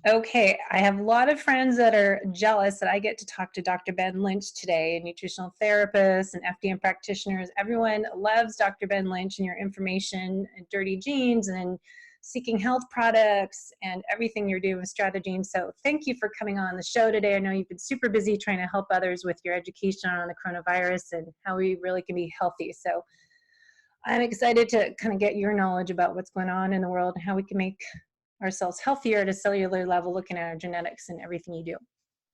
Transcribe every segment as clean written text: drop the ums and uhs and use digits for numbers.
Okay, I have a lot of friends that are jealous that I get to talk to Dr. Ben Lynch today, nutritional therapists and FDN practitioners. Everyone loves Dr. Ben Lynch and your information and dirty genes and seeking health products and everything you're doing with Strategy. So thank you for coming on the show today. I know you've been super busy trying to help others with your education on the coronavirus and how we really can be healthy. So I'm excited to kind of get your knowledge about what's going on in the world and how we can make ourselves healthier at a cellular level, looking at our genetics and everything you do.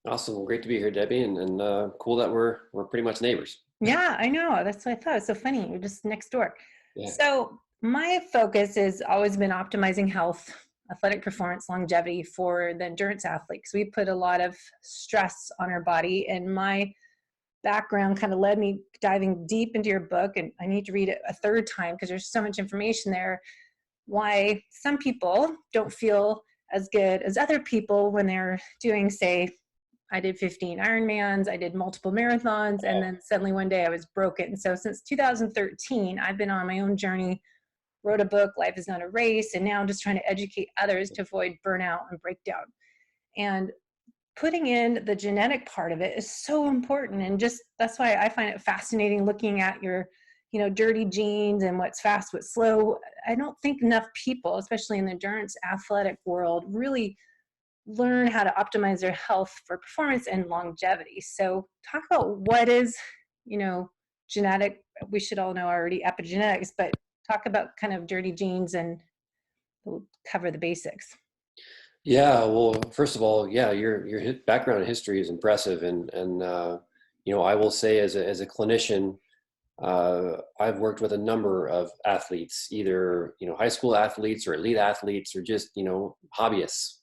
Awesome. Well, great to be here, Debbie, and cool that we're pretty much neighbors. Yeah, I know. That's what I thought. It's so funny. You're just next door. Yeah. So my focus has always been optimizing health, athletic performance, longevity for the endurance athletes. We put a lot of stress on our body, and my background kind of led me diving deep into your book, and I need to read it a third time because there's so much information there. Why some people don't feel as good as other people when they're doing, say, I did 15 Ironmans, I did multiple marathons, and then suddenly one day I was broken. So since 2013, I've been on my own journey, wrote a book, Life is Not a Race, and now I'm just trying to educate others to avoid burnout and breakdown. And putting in the genetic part of it is so important. And just that's why I find it fascinating looking at your dirty genes and what's fast, what's slow. I don't think enough people, especially in the endurance athletic world, really learn how to optimize their health for performance and longevity. So talk about what is, genetic. We should all know already epigenetics, but talk about kind of dirty genes and we'll cover the basics. Yeah. Well, first of all, yeah, your background and history is impressive, and I will say as a clinician, I've worked with a number of athletes, either high school athletes or elite athletes or just hobbyists.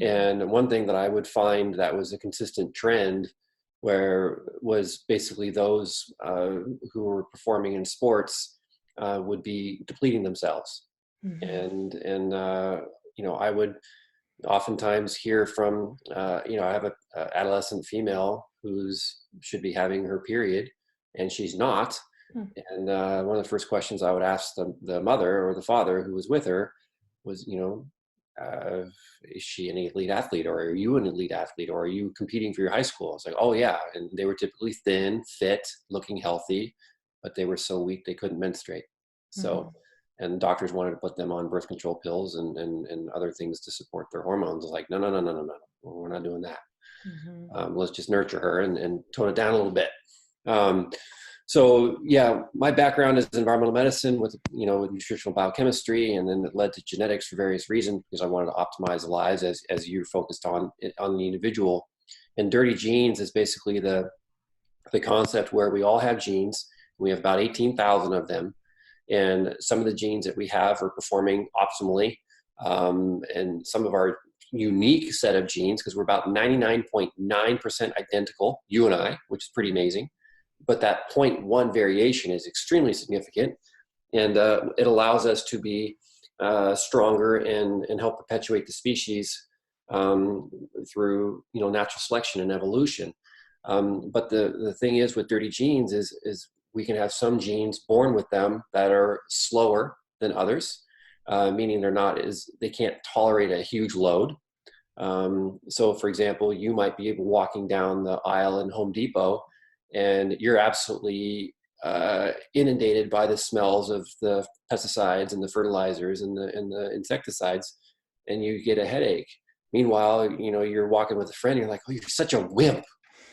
And one thing that I would find that was a consistent trend where was basically those who were performing in sports would be depleting themselves. Mm-hmm. And I would oftentimes hear from, I have a adolescent female who's should be having her period and she's not. And one of the first questions I would ask the mother or the father who was with her was, is she an elite athlete, or are you an elite athlete, or are you competing for your high school? I was like, oh yeah. And they were typically thin, fit, looking healthy, but they were so weak they couldn't menstruate. So, and doctors wanted to put them on birth control pills and other things to support their hormones. I was like, no, we're not doing that. Let's just nurture her and tone it down a little bit. So yeah, my background is environmental medicine with nutritional biochemistry, and then it led to genetics for various reasons because I wanted to optimize the lives as you're focused on the individual. And dirty genes is basically the concept where we all have genes. We have about 18,000 of them, and some of the genes that we have are performing optimally, and some of our unique set of genes, because we're about 99.9% identical, you and I, which is pretty amazing. But that 0.1 variation is extremely significant, and it allows us to be stronger and help perpetuate the species through natural selection and evolution. But the thing is with dirty genes is we can have some genes born with them that are slower than others, meaning they can't tolerate a huge load. So for example, you might be walking down the aisle in Home Depot and you're absolutely inundated by the smells of the pesticides and the fertilizers and the insecticides, and you get a headache. Meanwhile, you're walking with a friend, you're like, oh, you're such a wimp,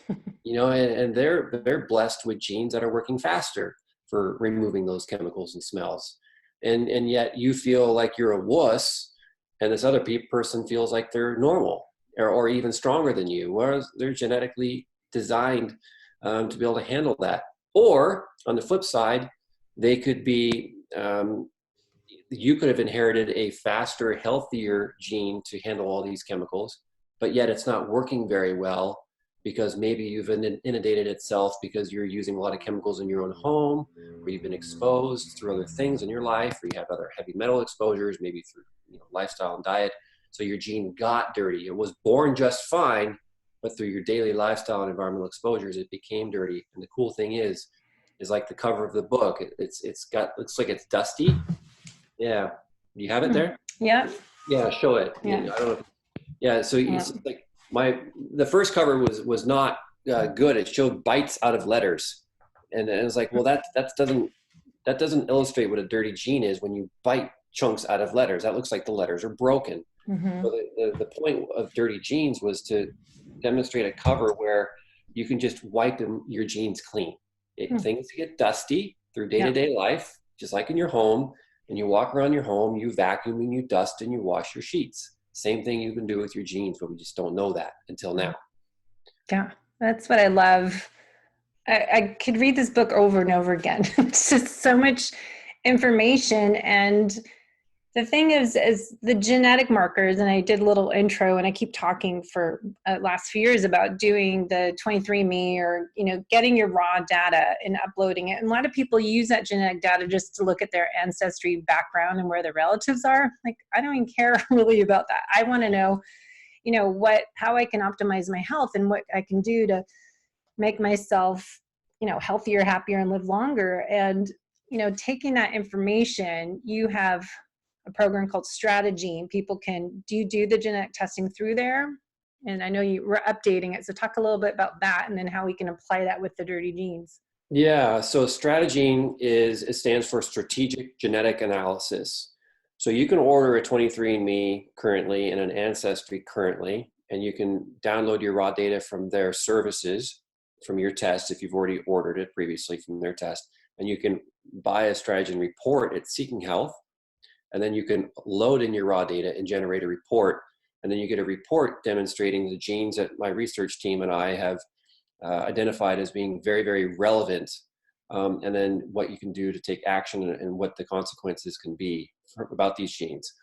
and they're blessed with genes that are working faster for removing those chemicals and smells. And yet you feel like you're a wuss, and this other person feels like they're normal or even stronger than you, whereas they're genetically designed to be able to handle that. Or on the flip side, they could be, you could have inherited a faster, healthier gene to handle all these chemicals, but yet it's not working very well because maybe you've inundated itself because you're using a lot of chemicals in your own home, or you've been exposed through other things in your life, or you have other heavy metal exposures, maybe through lifestyle and diet. So your gene got dirty. It was born just fine, but through your daily lifestyle and environmental exposures, it became dirty. And the cool thing is like the cover of the book. Looks like it's dusty. Yeah, you have it there. Yeah. Yeah, show it. Yeah. I don't know. Yeah, so Yeah. it's like the first cover was not good. It showed bites out of letters, and it was like, well, that doesn't illustrate what a dirty gene is when you bite chunks out of letters. That looks like the letters are broken. Mm-hmm. So the point of dirty genes was to demonstrate a cover where you can just wipe your genes clean. Things get dusty through Yeah. day-to-day life, just like in your home, and you walk around your home, you vacuum and you dust and you wash your sheets. Same thing you can do with your genes, but we just don't know that until now. Yeah. That's what I love. I could read this book over and over again. It's just so much information. And the thing is the genetic markers, and I did a little intro, and I keep talking for last few years about doing the 23andMe, or, getting your raw data and uploading it. And a lot of people use that genetic data just to look at their ancestry background and where their relatives are. Like, I don't even care really about that. I want to know, how I can optimize my health and what I can do to make myself, healthier, happier, and live longer. And, taking that information, you have a program called Strategy, and people do you do the genetic testing through there? And I know you were updating it. So talk a little bit about that, and then how we can apply that with the dirty genes. Yeah, so Strategene it stands for Strategic Genetic Analysis. So you can order a 23andMe currently and an Ancestry currently, and you can download your raw data from their services, from your test, if you've already ordered it previously from their test. And you can buy a Strategene report at Seeking Health, and then you can load in your raw data and generate a report. And then you get a report demonstrating the genes that my research team and I have identified as being very, very relevant, and then what you can do to take action and what the consequences can be about these genes.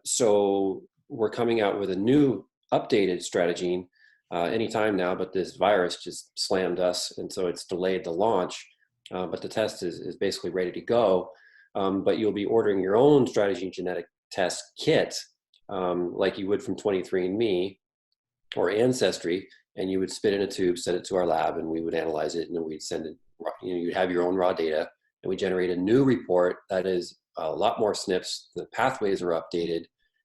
So we're coming out with a new updated Strategene anytime now, but this virus just slammed us, and so it's delayed the launch, but the test is basically ready to go. But you'll be ordering your own Strategene genetic test kit, like you would from 23andMe or Ancestry, and you would spit in a tube, send it to our lab, and we would analyze it, and then we'd send it, you'd have your own raw data, and we generate a new report that is a lot more SNPs, the pathways are updated,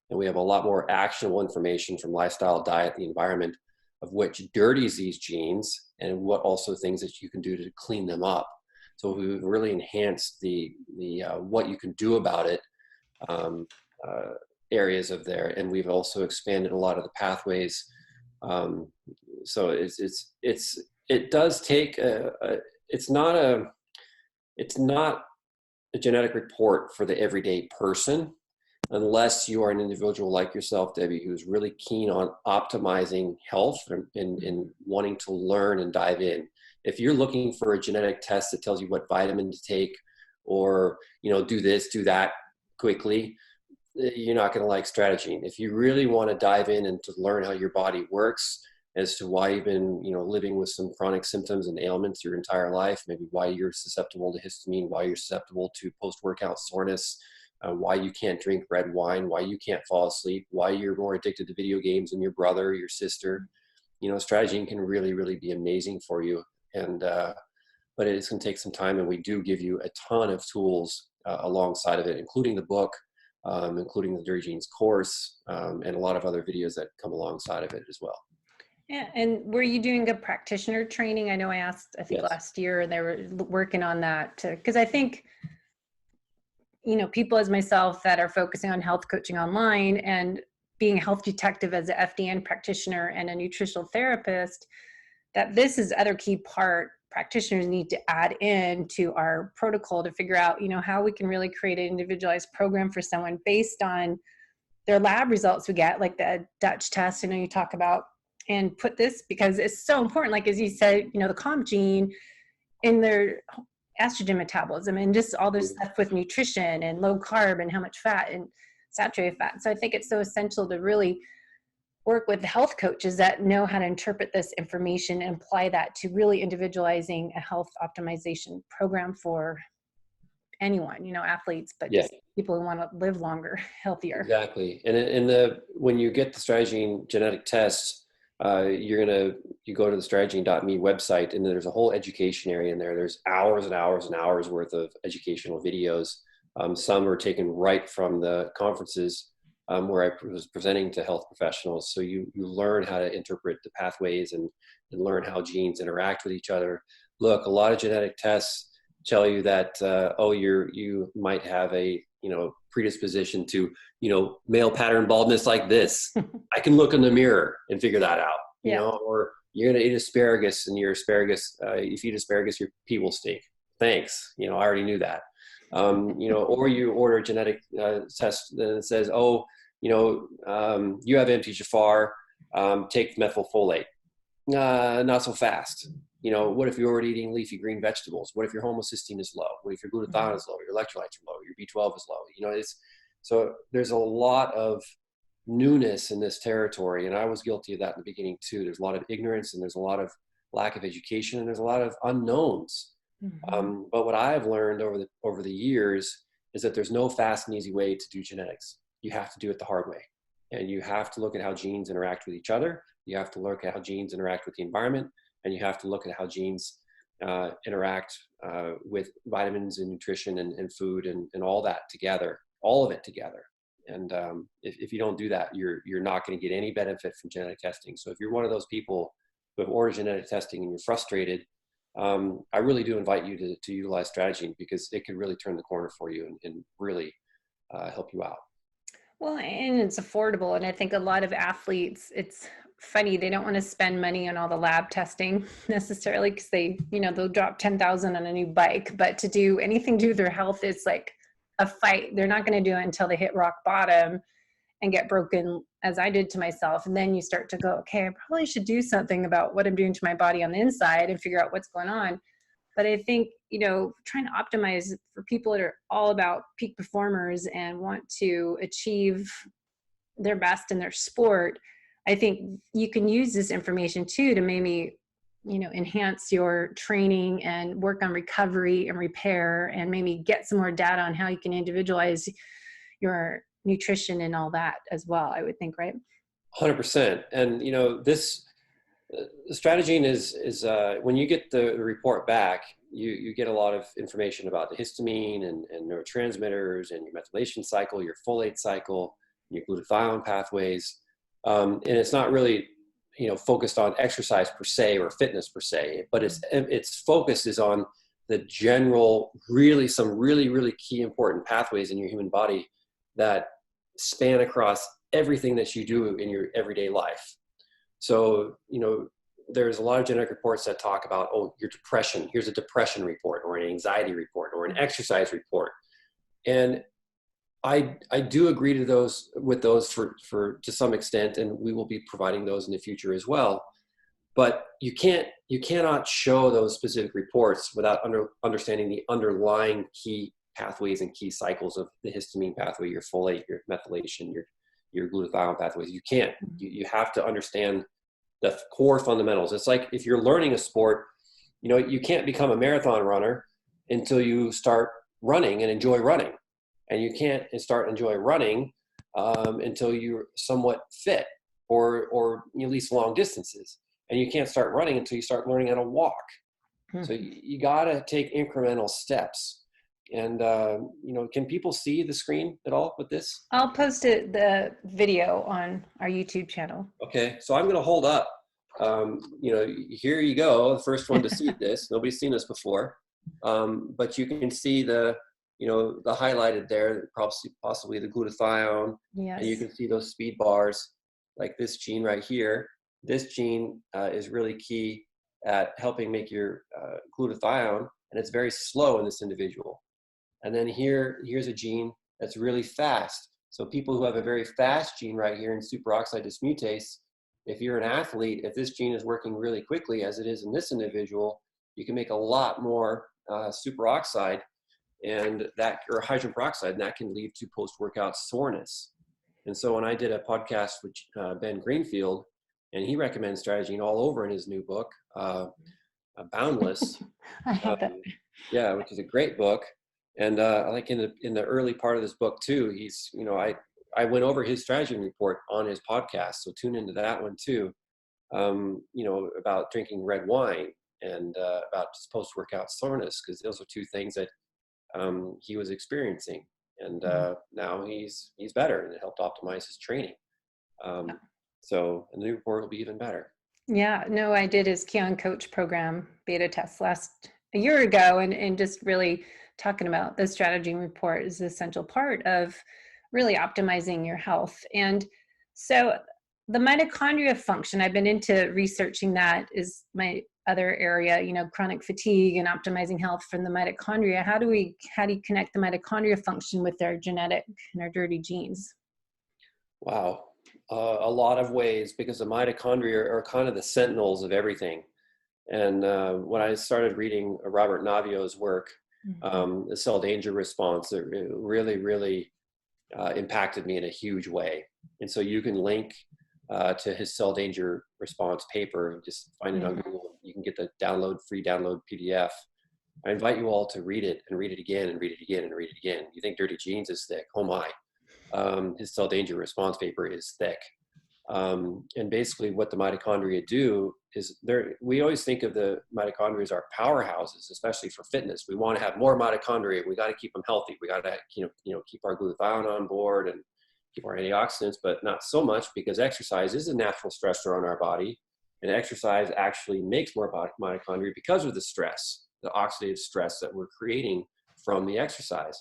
and we have a lot more actionable information from lifestyle, diet, the environment, of which dirties these genes, and what also things that you can do to clean them up. So we've really enhanced the what you can do about it, areas of there, and we've also expanded a lot of the pathways. So it does take it's not a genetic report for the everyday person, unless you are an individual like yourself, Debbie, who's really keen on optimizing health and wanting to learn and dive in. If you're looking for a genetic test that tells you what vitamin to take, or do this, do that quickly, you're not going to like Strategene. If you really want to dive in and to learn how your body works, as to why you've been living with some chronic symptoms and ailments your entire life, maybe why you're susceptible to histamine, why you're susceptible to post-workout soreness, why you can't drink red wine, why you can't fall asleep, why you're more addicted to video games than your brother or your sister, Strategene can really, really be amazing for you. And but it's going to take some time, and we do give you a ton of tools alongside of it, including the book, including the Dirty Genes course, and a lot of other videos that come alongside of it as well. Yeah. And were you doing a practitioner training? I know I asked, I think Yes. last year, and they were working on that, because I think, people as myself that are focusing on health coaching online and being a health detective as an FDN practitioner and a nutritional therapist, that this is other key part practitioners need to add in to our protocol to figure out, how we can really create an individualized program for someone based on their lab results we get, like the Dutch test, I know you talk about, and put this, because it's so important, like as you said, the COMP gene in their estrogen metabolism, and just all this stuff with nutrition and low carb and how much fat and saturated fat. So I think it's so essential to really work with health coaches that know how to interpret this information and apply that to really individualizing a health optimization program for anyone, athletes, but Yeah. just people who want to live longer, healthier. Exactly. And when you get the Strategene genetic test, you go to the strategene.me website, and there's a whole education area in there. There's hours and hours and hours worth of educational videos Some are taken right from the conferences where I was presenting to health professionals. So you learn how to interpret the pathways and learn how genes interact with each other. Look, a lot of genetic tests tell you that, you might have a, predisposition to, male pattern baldness like this. I can look in the mirror and figure that out, Yeah. or you're going to eat asparagus and your asparagus, if you eat asparagus, your pee will stink. Thanks. I already knew that. Or you order a genetic test that says, you have MTHFR, take methylfolate. Not so fast. What if you're already eating leafy green vegetables? What if your homocysteine is low? What if your glutathione is low? Your electrolytes are low? Your B12 is low? So there's a lot of newness in this territory, and I was guilty of that in the beginning too. There's a lot of ignorance, and there's a lot of lack of education, and there's a lot of unknowns. But what I've learned over the years is that there's no fast and easy way to do genetics. You have to do it the hard way, and you have to look at how genes interact with each other. You have to look at how genes interact with the environment, and you have to look at how genes interact with vitamins and nutrition and food and all that together, all of it together. And if you don't do that, you're not going to get any benefit from genetic testing. So if you're one of those people who have ordered genetic testing and you're frustrated, I really do invite you to utilize strategy, because it could really turn the corner for you and really help you out. Well, and it's affordable. And I think a lot of athletes, it's funny, they don't want to spend money on all the lab testing necessarily, because they'll drop 10,000 on a new bike, but to do anything to do with their health, it's like a fight. They're not going to do it until they hit rock bottom and get broken, as I did to myself. And then you start to go, okay, I probably should do something about what I'm doing to my body on the inside and figure out what's going on. But I think, trying to optimize for people that are all about peak performers and want to achieve their best in their sport, I think you can use this information too to maybe, enhance your training and work on recovery and repair, and maybe get some more data on how you can individualize your nutrition and all that as well, I would think, right? 100%. And, this strategy is when you get the report back, you get a lot of information about the histamine and neurotransmitters and your methylation cycle, your folate cycle, your glutathione pathways. And it's not really, focused on exercise per se or fitness per se, but its focus is on the general, some really key important pathways in your human body that span across everything that you do in your everyday life. So, there's a lot of genetic reports that talk about, your depression, here's a depression report or an anxiety report or an exercise report. And I do agree with those for to some extent, and we will be providing those in the future as well. But you cannot show those specific reports without understanding the underlying key pathways and key cycles of the histamine pathway, your folate, your methylation, your glutathione pathways. You can't. You have to understand the core fundamentals. It's like if you're learning a sport, you can't become a marathon runner until you start running and enjoy running. And you can't start enjoy running until you're somewhat fit or at least long distances. And you can't start running until you start learning how to walk. So you got to take incremental steps. And, can people see the screen at all with this? I'll post the video on our YouTube channel. Okay. So I'm going to hold up, here you go. The first one to see this. Nobody's seen this before. But you can see the highlighted there, possibly the glutathione. Yes. And you can see those speed bars, like this gene right here. This gene is really key at helping make your glutathione, and it's very slow in this individual. And then here's a gene that's really fast. So people who have a very fast gene right here in superoxide dismutase, if you're an athlete, if this gene is working really quickly, as it is in this individual, you can make a lot more superoxide or hydrogen peroxide, and that can lead to post-workout soreness. And so when I did a podcast with Ben Greenfield, and he recommends strategy all over in his new book, Boundless. I have that. Yeah, which is a great book. And like in the early part of this book too, he's, I went over his strategy report on his podcast. So tune into that one too. About drinking red wine and about post-workout soreness, because those are two things that he was experiencing. And Mhm. now he's better, and it helped optimize his training. So the new report will be even better. Yeah, no, I did his Keon Coach program beta test a year ago, and just really talking about the strategy report is an essential part of really optimizing your health. And so the mitochondria function, I've been into researching that, is my other area, chronic fatigue and optimizing health from the mitochondria. How do you connect the mitochondria function with our genetic and our dirty genes? Wow. A lot of ways, because the mitochondria are kind of the sentinels of everything. And when I started reading Robert Navio's work, Mhm. the cell danger response, it really, really impacted me in a huge way. And so you can link to his cell danger response paper. Just find it on Mhm. Google. You can get the free download PDF. I invite you all to read it and read it again and read it again and read it again. You think Dirty Genes is thick? Oh my. His cell danger response paper is thick. And basically what the mitochondria do is we always think of the mitochondria as our powerhouses, especially for fitness. We want to have more mitochondria. We got to keep them healthy. We got to, keep our glutathione on board and keep our antioxidants, but not so much, because exercise is a natural stressor on our body. And exercise actually makes more mitochondria because of the stress, the oxidative stress that we're creating from the exercise.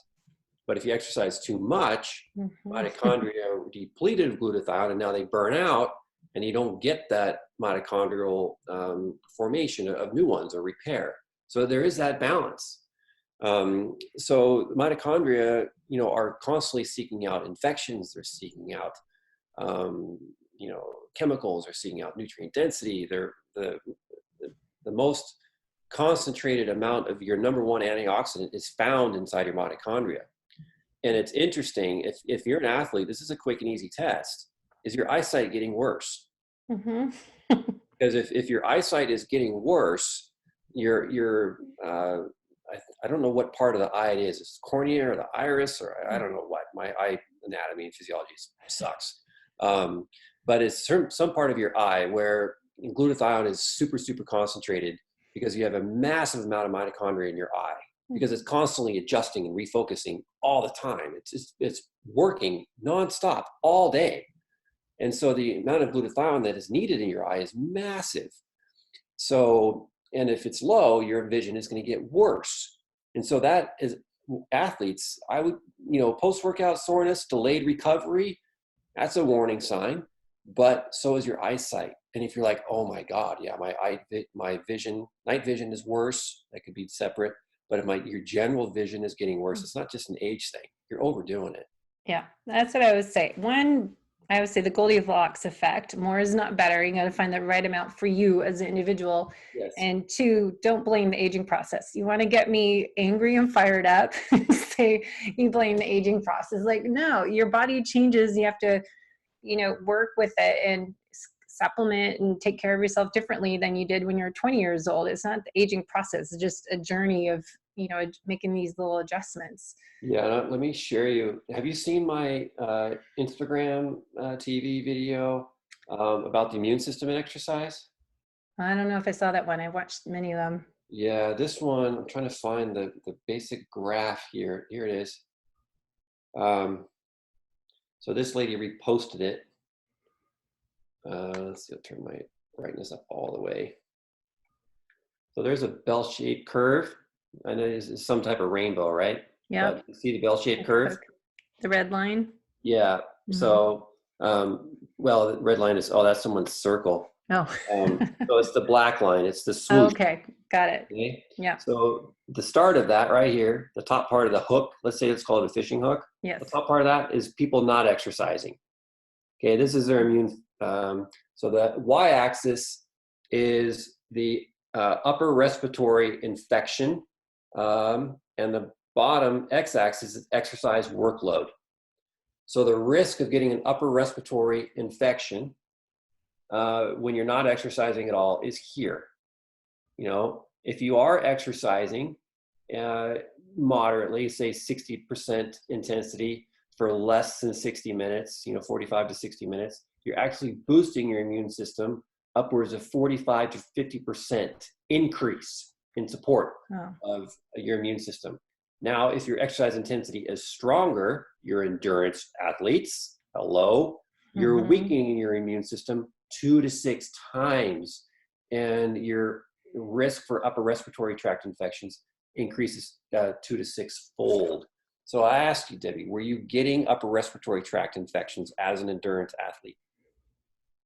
But if you exercise too much, Mhm. mitochondria are depleted of glutathione, and now they burn out, and you don't get that mitochondrial formation of new ones or repair. So there is that balance. So mitochondria, are constantly seeking out infections. They're seeking out, chemicals. They're seeking out nutrient density. They're the most concentrated amount of your number one antioxidant is found inside your mitochondria. And it's interesting, if you're an athlete, this is a quick and easy test. Is your eyesight getting worse? Mhm. Because if your eyesight is getting worse, your I don't know what part of the eye it is. It's cornea or the iris, or I don't know what. My eye anatomy and physiology sucks. Um, but it's some part of your eye where glutathione is super, super concentrated, because you have a massive amount of mitochondria in your eye, because it's constantly adjusting and refocusing all the time. It's working nonstop all day. And so the amount of glutathione that is needed in your eye is massive. So, and if it's low, your vision is going to get worse. And so that is, athletes, I would, post-workout soreness, delayed recovery, that's a warning sign. But so is your eyesight. And if you're like, oh my God, yeah, my vision, night vision is worse, that could be separate. But if your general vision is getting worse, it's not just an age thing. You're overdoing it. Yeah, that's what I would say. One, I would say the Goldilocks effect. More is not better. You got to find the right amount for you as an individual. Yes. And two, don't blame the aging process. You want to get me angry and fired up, say you blame the aging process. Like, no, your body changes. You have to, work with it and supplement and take care of yourself differently than you did when you were 20 years old. It's not the aging process. It's just a journey of, making these little adjustments. Yeah, let me share you. Have you seen my Instagram TV video about the immune system and exercise? I don't know if I saw that one. I watched many of them. Yeah, this one, I'm trying to find the basic graph here. Here it is. Um, so this lady reposted it. Let's see, I'll turn my brightness up all the way. So there's a bell-shaped curve. I know it's some type of rainbow, right? Yep. But you see the bell-shaped Like curve? Coke. The red line. Yeah. Hmm. So, well, the red line is, oh, that's someone's circle. Oh. So it's the black line. It's the swoosh. Okay. Got it. Okay. Yeah. So the start of that right here, the top part of the hook, let's say it's called a fishing hook. The Yes. top part of that is people not exercising. Okay. This is their immune. So the y-axis is the upper respiratory infection, and the bottom x-axis is exercise workload. So the risk of getting an upper respiratory infection when you're not exercising at all is here. If you are exercising moderately, say 60% intensity for less than 60 minutes, 45 to 60 minutes, you're actually boosting your immune system upwards of 45 to 50% increase in support Oh. of your immune system. Now, if your exercise intensity is stronger, your endurance athletes, hello, you're Mm-hmm. weakening your immune system 2 to 6 times, and your risk for upper respiratory tract infections increases 2 to 6 fold. So I asked you, Debbie, were you getting upper respiratory tract infections as an endurance athlete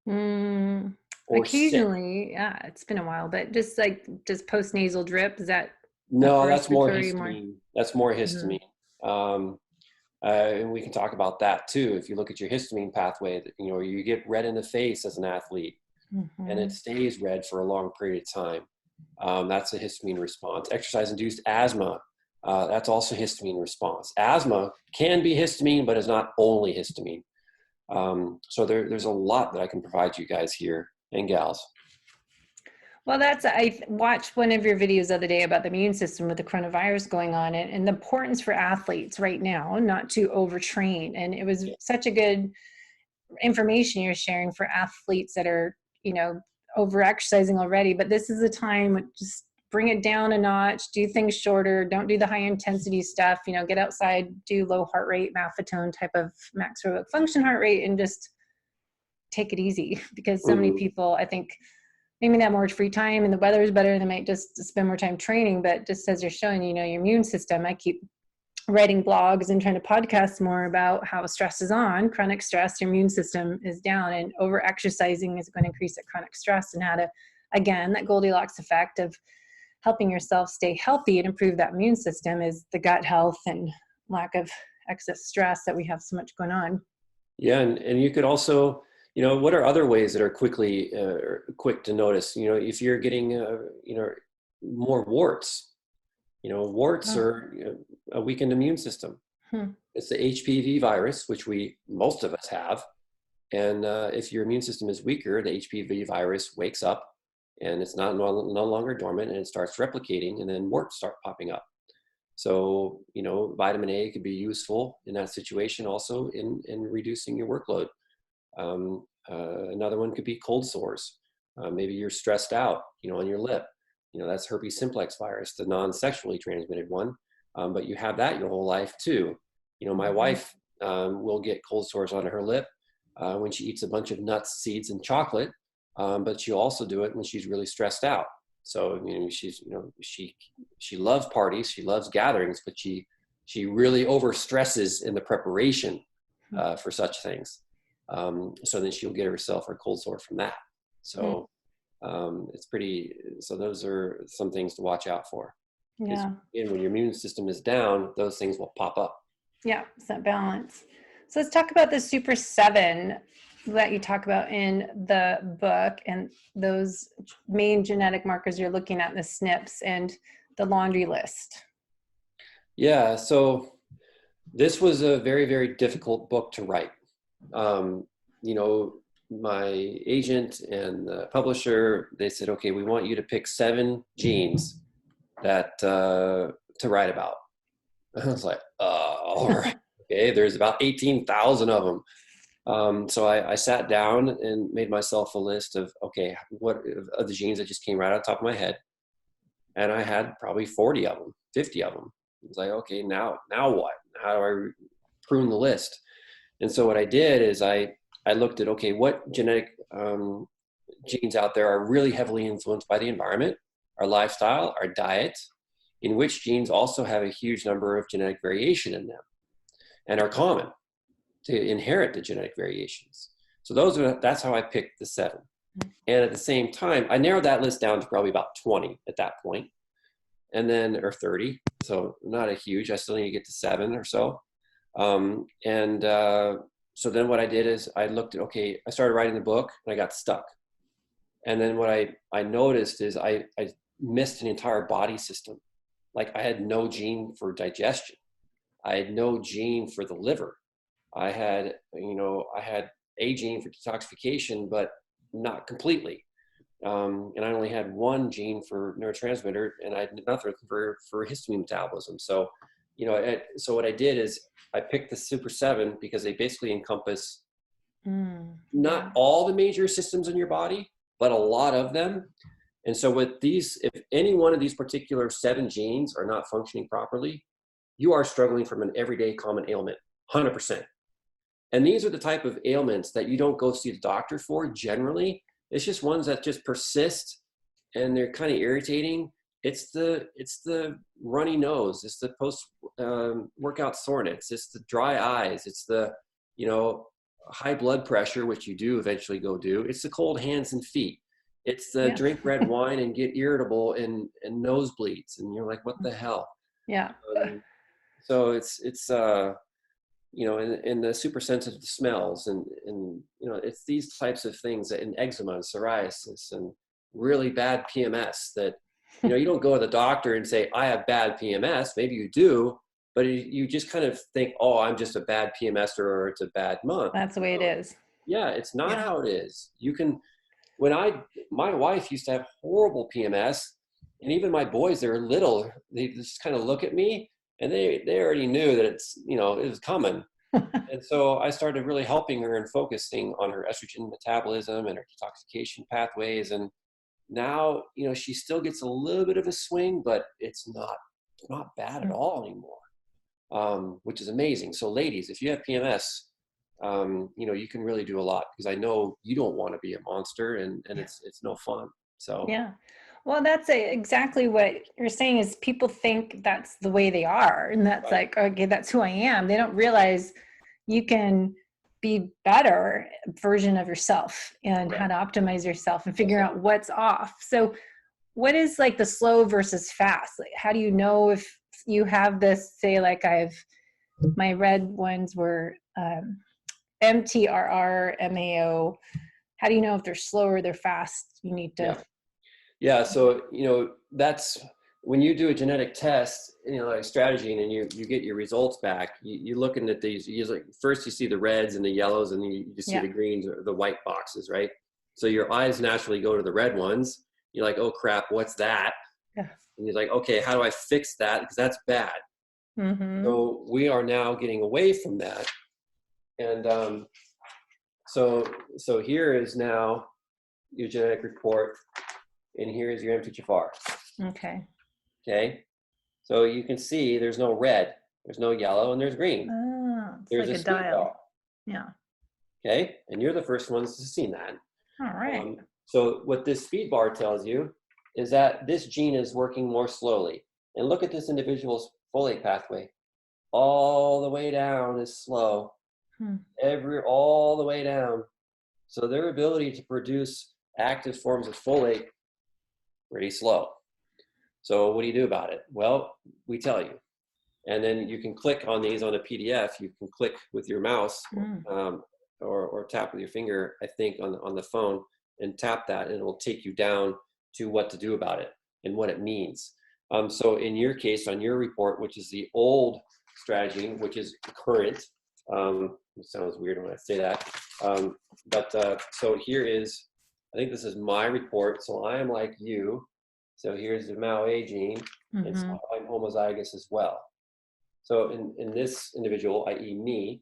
Mm, or sick? occasionally, yeah, it's been a while, but just like just post-nasal drip, is that upper No, that's more respiratory more? histamine. That's more Mm-hmm. histamine. Um, and we can talk about that too. If you look at your histamine pathway, you get red in the face as an athlete, and it Mm-hmm. stays red for a long period of time. That's a histamine response. Exercise-induced asthma, that's also histamine response. Asthma can be histamine, but is not only histamine. So there's a lot that I can provide you guys here and gals. Well, I watched one of your videos the other day about the immune system with the coronavirus going on, and the importance for athletes right now not to overtrain. And it was Yeah. such a good information you're sharing for athletes that are, over exercising already. But this is the time, just bring it down a notch, do things shorter, don't do the high intensity stuff, get outside, do low heart rate, maffetone type of max aerobic function heart rate, and just take it easy. Because so many Mhm. people, I think, maybe they have more free time and the weather is better, they might just spend more time training. But just as you're showing, your immune system, I keep writing blogs and trying to podcast more about how stress is on, chronic stress, your immune system is down, and over exercising is going to increase that chronic stress, and how to, again, that Goldilocks effect of helping yourself stay healthy and improve that immune system is the gut health and lack of excess stress that we have so much going on. Yeah, and you could also, what are other ways that are quick to notice? If you're getting, more warts, warts Oh. are a weakened immune system. Hmm. It's the HPV virus, which most of us have. And if your immune system is weaker, the HPV virus wakes up and it's no longer dormant, and it starts replicating, and then warts start popping up. So, vitamin A could be useful in that situation also in reducing your workload. Another one could be cold sores. Maybe you're stressed out, on your lip. That's herpes simplex virus, the non-sexually transmitted one. But you have that your whole life too. My Mm-hmm. wife will get cold sores on her lip when she eats a bunch of nuts, seeds, and chocolate. But she'll also do it when she's really stressed out. So she loves parties, she loves gatherings, but she really overstresses in the preparation for such things. So then she'll get herself her cold sore from that. So it's pretty. So those are some things to watch out for. Because Yeah. when your immune system is down, those things will pop up. Yeah, it's that balance. So let's talk about the Super 7 that you talk about in the book, and those main genetic markers you're looking at, the SNPs and the laundry list. Yeah. So this was a very, very difficult book to write. Um, you know, my agent and the publisher, they said, okay, we want you to pick 7 genes that to write about. I was like, all right, okay. There's about 18,000 of them. So I sat down and made myself a list of, okay, what of the genes that just came right out of the top of my head. And I had probably 40 of them, 50 of them. It was like, okay, now what? How do I prune the list? And so what I did is I looked at, okay, what genetic genes out there are really heavily influenced by the environment, our lifestyle, our diet, in which genes also have a huge number of genetic variation in them and are common to inherit the genetic variations. So that's how I picked the 7. And at the same time, I narrowed that list down to probably about 20 at that point, and then, or 30. So not a huge, I still need to get to 7 or so. So then what I did is I looked at, okay, I started writing the book and I got stuck. And then what I noticed is I missed an entire body system. Like I had no gene for digestion. I had no gene for the liver. I had a gene for detoxification, but not completely. And I only had one gene for neurotransmitter, and I had nothing for histamine metabolism. So, so what I did is I picked the Super 7 because they basically encompass not Yeah. all the major systems in your body, but a lot of them. And so with these, if any one of these particular 7 genes are not functioning properly, you are struggling from an everyday common ailment, 100%. And these are the type of ailments that you don't go see the doctor for generally. It's just ones that just persist and they're kind of irritating. It's the runny nose. It's the post workout soreness. It's the dry eyes. It's the, you know, high blood pressure, which you do eventually go do. It's the cold hands and feet. It's the Yeah. drink red wine and get irritable and nosebleeds. And you're like, what the hell? Yeah. So it's you know, and the super sensitive to smells and, you know, it's these types of things that in eczema and psoriasis and really bad PMS that, you know, you don't go to the doctor and say, I have bad PMS. Maybe you do, but you just kind of think, oh, I'm just a bad PMS or it's a bad month. That's the way it is. Yeah, it's not Yeah. how it is. You can, my wife used to have horrible PMS, and even my boys, they were little, they just kind of look at me and they already knew that it's, you know, it was coming. And so I started really helping her and focusing on her estrogen metabolism and her detoxification pathways. And now, you know, she still gets a little bit of a swing, but it's not bad at all anymore, which is amazing. So ladies, if you have PMS, you know, you can really do a lot because I know you don't want to be a monster and Yeah. it's no fun. So Yeah. Well, that's exactly what you're saying is people think that's the way they are. And that's right, like, okay, that's who I am. They don't realize you can be better version of yourself and how correct. to optimize yourself and That's figure it. out what's off. So what is like the slow versus fast? Like, how do you know if you have this, say like my red ones were MTRR, MAO. How do you know if they're slow or they're fast? You need to. Yeah. Yeah, so you know that's when you do a genetic test, you know, like strategy, and you get your results back. You're looking at these. You like first you see the reds and the yellows, and you see Yeah. the greens or the white boxes, right? So your eyes naturally go to the red ones. You're like, oh crap, what's that? Yeah. And you're like, okay, how do I fix that? Because that's bad. Mm-hmm. So we are now getting away from that, and so here is now your genetic report, and here is your MTHFR. Okay. Okay. So you can see there's no red, there's no yellow, and there's green. Oh, it's There's like a a speed dial. bar. Yeah. Okay. And you're the first ones to see that. All right. So what this speed bar tells you is that this gene is working more slowly. And look at this individual's folate pathway. All the way down is slow. Hmm. All the way down. So their ability to produce active forms of folate, pretty slow. So what do you do about it? Well, we tell you. And then you can click on these on a PDF. You can click with your mouse Mm. or tap with your finger, I think, on the phone and tap that, and it will take you down to what to do about it and what it means. So in your case, on your report, which is the old strategy, which is current, it sounds weird when I say that, but so here is, I think this is my report. So I am like you. So here's the MAO-A gene, and so Mm-hmm. I'm homozygous as well. So in this individual, i.e. me,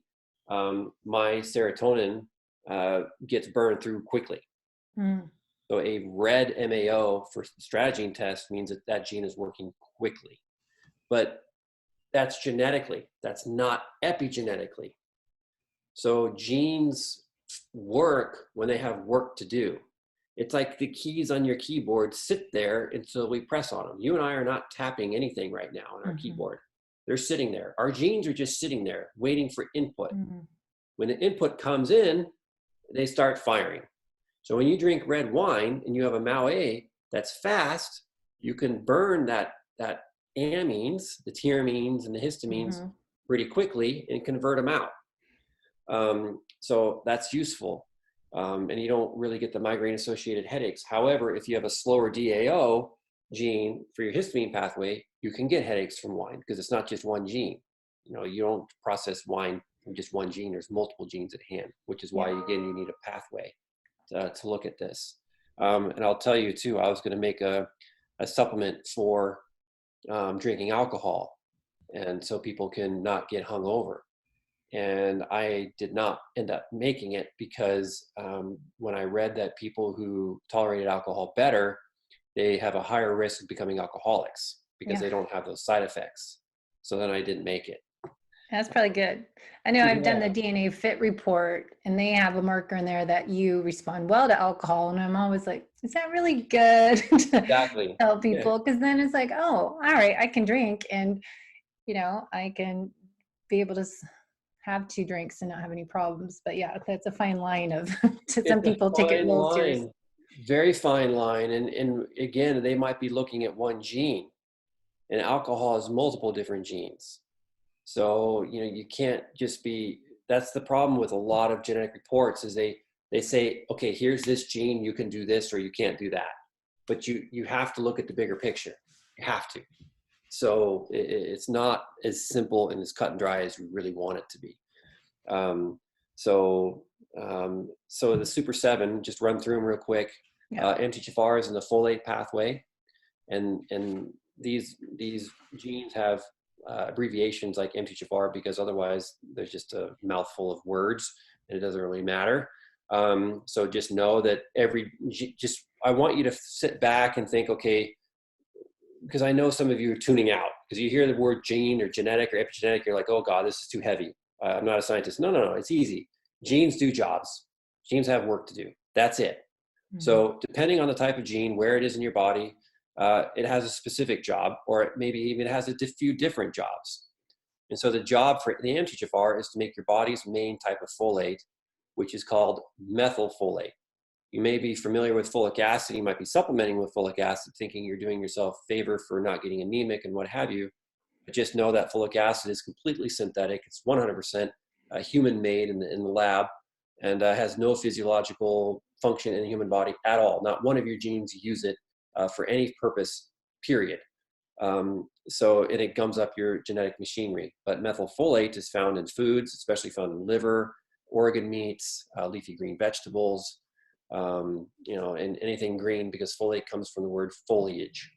my serotonin gets burned through quickly. Mm. So a red MAO for the strategene test means that that gene is working quickly. But that's genetically, that's not epigenetically. So genes work when they have work to do. It's like the keys on your keyboard sit there until we press on them. You and I are not tapping anything right now on our Mm-hmm. keyboard. They're sitting there. Our genes are just sitting there waiting for input. Mm-hmm. When the input comes in, they start firing. So when you drink red wine and you have a MAO-A that's fast, you can burn that amines, the tyramines and the histamines Mm-hmm. pretty quickly and convert them out. So that's useful. And you don't really get the migraine associated headaches. However, if you have a slower DAO gene for your histamine pathway, you can get headaches from wine because it's not just one gene. You know, you don't process wine from just one gene. There's multiple genes at hand, which is why, again, you need a pathway to look at this. And I'll tell you too, I was going to make a supplement for drinking alcohol, and so people can not get hungover. And I did not end up making it because when I read that people who tolerated alcohol better, they have a higher risk of becoming alcoholics because Yeah. they don't have those side effects. So then I didn't make it. That's probably good. I know I've done the DNA Fit report, and they have a marker in there that you respond well to alcohol. And I'm always like, is that really good to Exactly. tell Yeah. people? Because then it's like, oh, all right, I can drink, and I can be able to have 2 drinks and not have any problems. But yeah, that's a fine line of some It's a people take it a fine little serious. line, very fine line. And again, they might be looking at one gene, and alcohol has multiple different genes. So, you can't just be, that's the problem with a lot of genetic reports is they say, okay, here's this gene, you can do this or you can't do that. But you have to look at the bigger picture. You have to. So it's not as simple and as cut and dry as we really want it to be. Um, so, so the Super 7, just run through them real quick. Yeah. MTHFR is in the folate pathway, and these genes have abbreviations like MTHFR because otherwise there's just a mouthful of words and it doesn't really matter. So just know that I want you to sit back and think, okay, because I know some of you are tuning out because you hear the word gene or genetic or epigenetic, you're like, oh God, this is too heavy. I'm not a scientist. No, it's easy. Genes do jobs. Genes have work to do. That's it. Mm-hmm. So depending on the type of gene, where it is in your body, it has a specific job, or maybe even has a few different jobs. And so the job for the MTHFR is to make your body's main type of folate, which is called methylfolate. You may be familiar with folic acid. You might be supplementing with folic acid, thinking you're doing yourself a favor for not getting anemic and what have you. But just know that folic acid is completely synthetic. It's 100% human-made in the lab, and has no physiological function in the human body at all. Not one of your genes use it for any purpose, period. So it gums up your genetic machinery. But methylfolate is found in foods, especially found in liver, organ meats, leafy green vegetables, and anything green, because folate comes from the word foliage.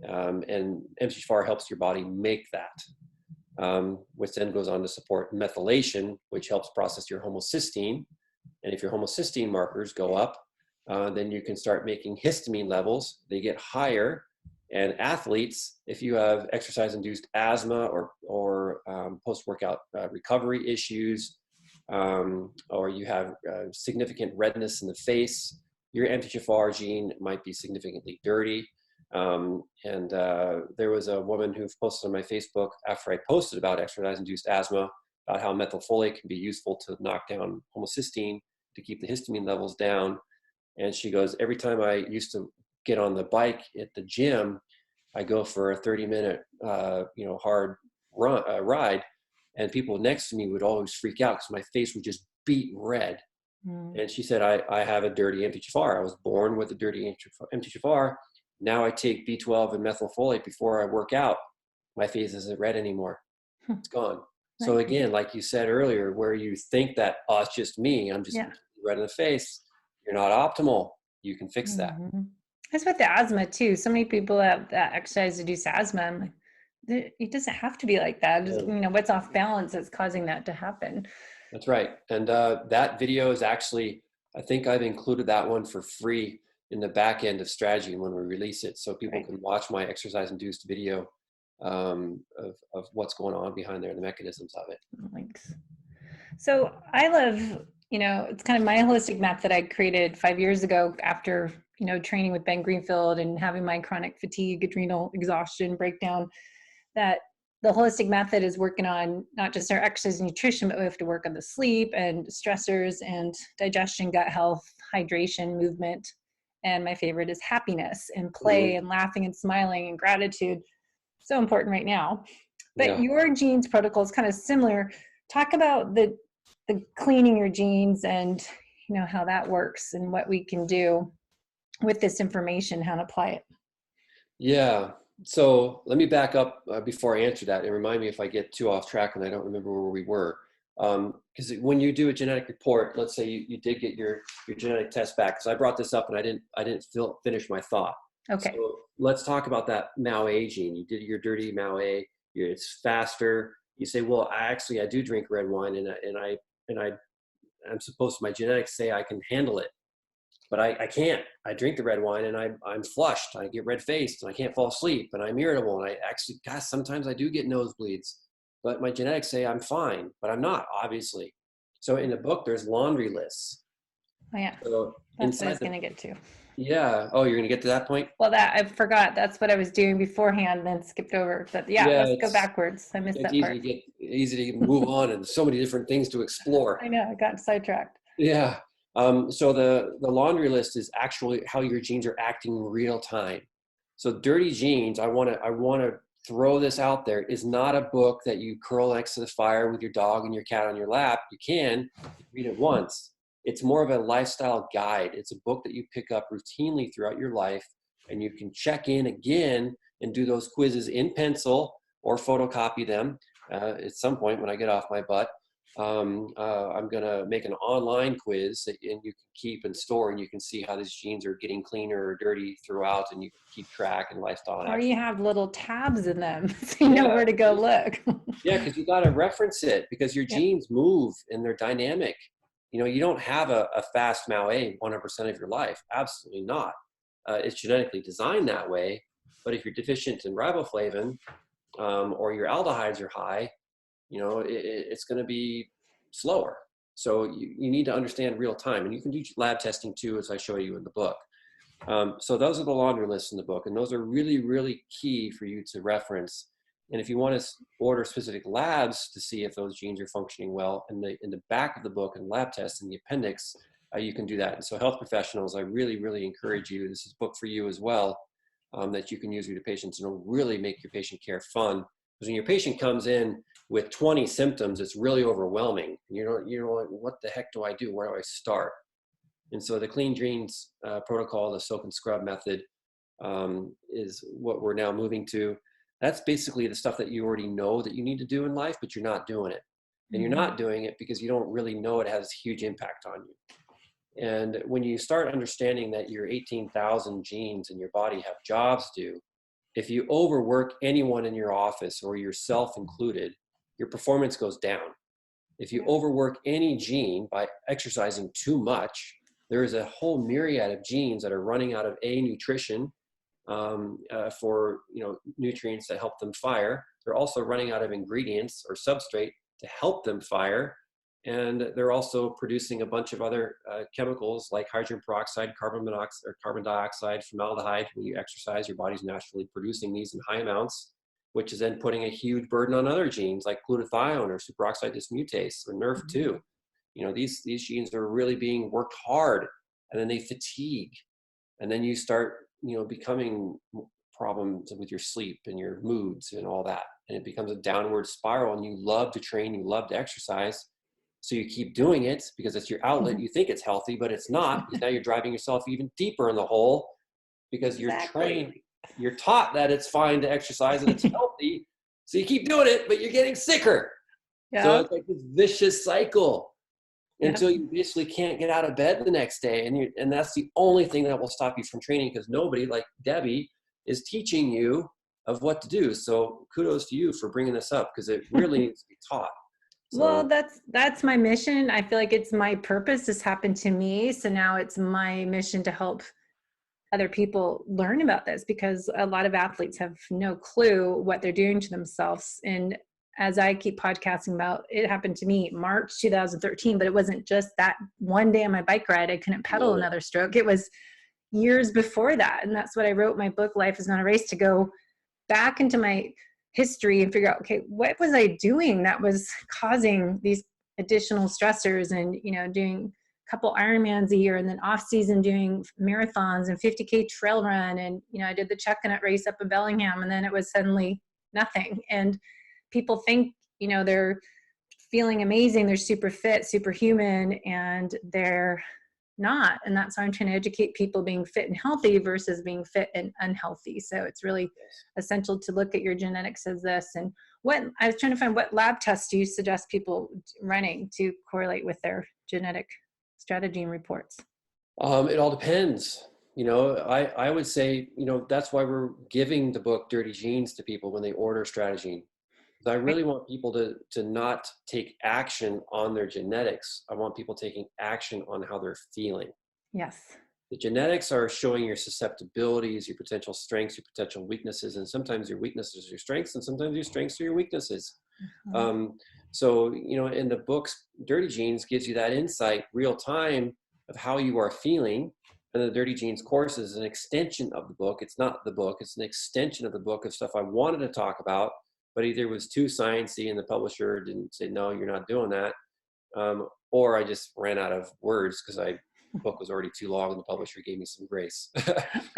And MTHFR helps your body make that, which then goes on to support methylation, which helps process your homocysteine. And if your homocysteine markers go up, then you can start making histamine levels. They get higher. And athletes, if you have exercise-induced asthma or post-workout recovery issues, or you have significant redness in the face, your MTHFR gene might be significantly dirty. And there was a woman who posted on my Facebook after I posted about exercise-induced asthma, about how methylfolate can be useful to knock down homocysteine to keep the histamine levels down. And she goes, every time I used to get on the bike at the gym, I go for a 30-minute, hard ride, and people next to me would always freak out because my face would just beat red. Mm. And she said, I have a dirty MTHFR. I was born with a dirty MTHFR. Now I take B12 and methylfolate before I work out. My face isn't red anymore. It's gone. Right. So again, like you said earlier, where you think that, oh, it's just me, I'm just red in the face, you're not optimal. You can fix that. That's with the asthma too. So many people have that exercise-induced asthma. I'm like, it doesn't have to be like that. Just, what's off balance that's causing that to happen. That's right. And that video is actually, I think I've included that one for free in the back end of Strategy when we release it, so people can watch my exercise-induced video of what's going on behind there, the mechanisms of it. Thanks. So I love, it's kind of my holistic method I created 5 years ago after, training with Ben Greenfield and having my chronic fatigue, adrenal exhaustion breakdown, that the holistic method is working on not just our exercise and nutrition, but we have to work on the sleep and stressors and digestion, gut health, hydration, movement. And my favorite is happiness and play and laughing and smiling and gratitude. So important right now. But your genes protocol is kind of similar. Talk about the cleaning your genes and how that works and what we can do with this information, how to apply it. Yeah. So let me back up before I answer that and remind me if I get too off track and I don't remember where we were. Because when you do a genetic report, let's say you did get your genetic test back, because I brought this up and I didn't finish my thought. Okay. So let's talk about that MAO-A gene. You did your dirty MAO-A. It's faster. You say, well, I do drink red wine, and I'm supposed to, my genetics say I can handle it. but I can't. I drink the red wine and I'm flushed. I get red faced and I can't fall asleep and I'm irritable. And I actually, gosh, sometimes I do get nosebleeds, but my genetics say I'm fine, but I'm not, obviously. So in the book, there's laundry lists. Oh yeah, So that's what I inside was the, going to get to. yeah. Oh, you're going to get to that point? Well, that I forgot. That's what I was doing beforehand, then skipped over. But yeah, Yeah, let's go backwards. I missed it's that part. easy to move on and so many different things to explore. I know, I got sidetracked. Yeah. So the laundry list is actually how your genes are acting real time. So Dirty Genes, I want to throw this out there, is not a book that you curl next to the fire with your dog and your cat on your lap. You can read it once. It's more of a lifestyle guide. It's a book that you pick up routinely throughout your life, and you can check in again and do those quizzes in pencil or photocopy them at some point when I get off my butt. I'm going to make an online quiz that and you can keep and store, and you can see how these genes are getting cleaner or dirty throughout, and you can keep track and lifestyle and Or action. you have little tabs in them so you know where to go look. Yeah, because you got to reference it because your Yep. genes move and they're dynamic. You know, you don't have a fast MAO-A 100% of your life. Absolutely not. It's genetically designed that way. But if you're deficient in riboflavin or your aldehydes are high, you know, it's going to be slower. So you need to understand real time, and you can do lab testing too, as I show you in the book. So those are the laundry lists in the book, and those are really, really key for you to reference. And if you want to order specific labs to see if those genes are functioning well, in the back of the book and lab tests in the appendix, you can do that. And so health professionals, I really, really encourage you, this is a book for you as well, that you can use with your patients, and it'll really make your patient care fun. Because when your patient comes in with 20 symptoms, it's really overwhelming. You know, what the heck do I do? Where do I start? And so the Clean Genes protocol, the soak and scrub method, is what we're now moving to. That's basically the stuff that you already know that you need to do in life, but you're not doing it. And you're not doing it because you don't really know it has a huge impact on you. And when you start understanding that your 18,000 genes in your body have jobs to do, if you overwork anyone in your office or yourself included, your performance goes down. If you overwork any gene by exercising too much, there is a whole myriad of genes that are running out of nutrition for nutrients that help them fire. They're also running out of ingredients or substrate to help them fire, and they're also producing a bunch of other chemicals like hydrogen peroxide, carbon monoxide, or carbon dioxide, formaldehyde. When you exercise, your body's naturally producing these in high amounts, which is then putting a huge burden on other genes like glutathione or superoxide dismutase or NRF2. You know, these genes are really being worked hard, and then they fatigue, and then you start, becoming problems with your sleep and your moods and all that. And it becomes a downward spiral, and you love to train, you love to exercise. So you keep doing it because it's your outlet. You think it's healthy, but it's not, because now you're driving yourself even deeper in the hole because you're trained, you're taught that it's fine to exercise and it's healthy. So you keep doing it, but you're getting sicker. Yeah. So it's like this vicious cycle until Yeah. you basically can't get out of bed the next day. And that's the only thing that will stop you from training, because nobody like Debbie is teaching you of what to do. So kudos to you for bringing this up, because it really needs to be taught. So, Well, that's my mission. I feel like it's my purpose. This happened to me. So now it's my mission to help other people learn about this, because a lot of athletes have no clue what they're doing to themselves. And as I keep podcasting about, it happened to me March 2013, but it wasn't just that one day on my bike ride I couldn't pedal another stroke. It was years before that. And that's what I wrote my book, Life is Not a Race, to go back into my history and figure out, okay, what was I doing that was causing these additional stressors? And, doing a couple Ironmans a year, and then off season doing marathons and 50K trail run. And, I did the Chuckanut race up in Bellingham, and then it was suddenly nothing. And people think, they're feeling amazing. They're super fit, superhuman, and they're not. And that's why I'm trying to educate people being fit and healthy versus being fit and unhealthy. So it's really essential to look at your genetics as this. And what I was trying to find, what lab tests do you suggest people running to correlate with their genetic strategy and reports? it all depends. I would say, that's why we're giving the book Dirty Genes to people when they order strategy. I really want people to not take action on their genetics. I want people taking action on how they're feeling. Yes. The genetics are showing your susceptibilities, your potential strengths, your potential weaknesses, and sometimes your weaknesses are your strengths, and sometimes your strengths are your weaknesses. Mhm. So, in the books, Dirty Genes gives you that insight real time of how you are feeling. And the Dirty Genes course is an extension of the book. It's not the book, it's an extension of the book of stuff I wanted to talk about, but either it was too sciencey and the publisher didn't say, no, you're not doing that. Or I just ran out of words because the book was already too long and the publisher gave me some grace.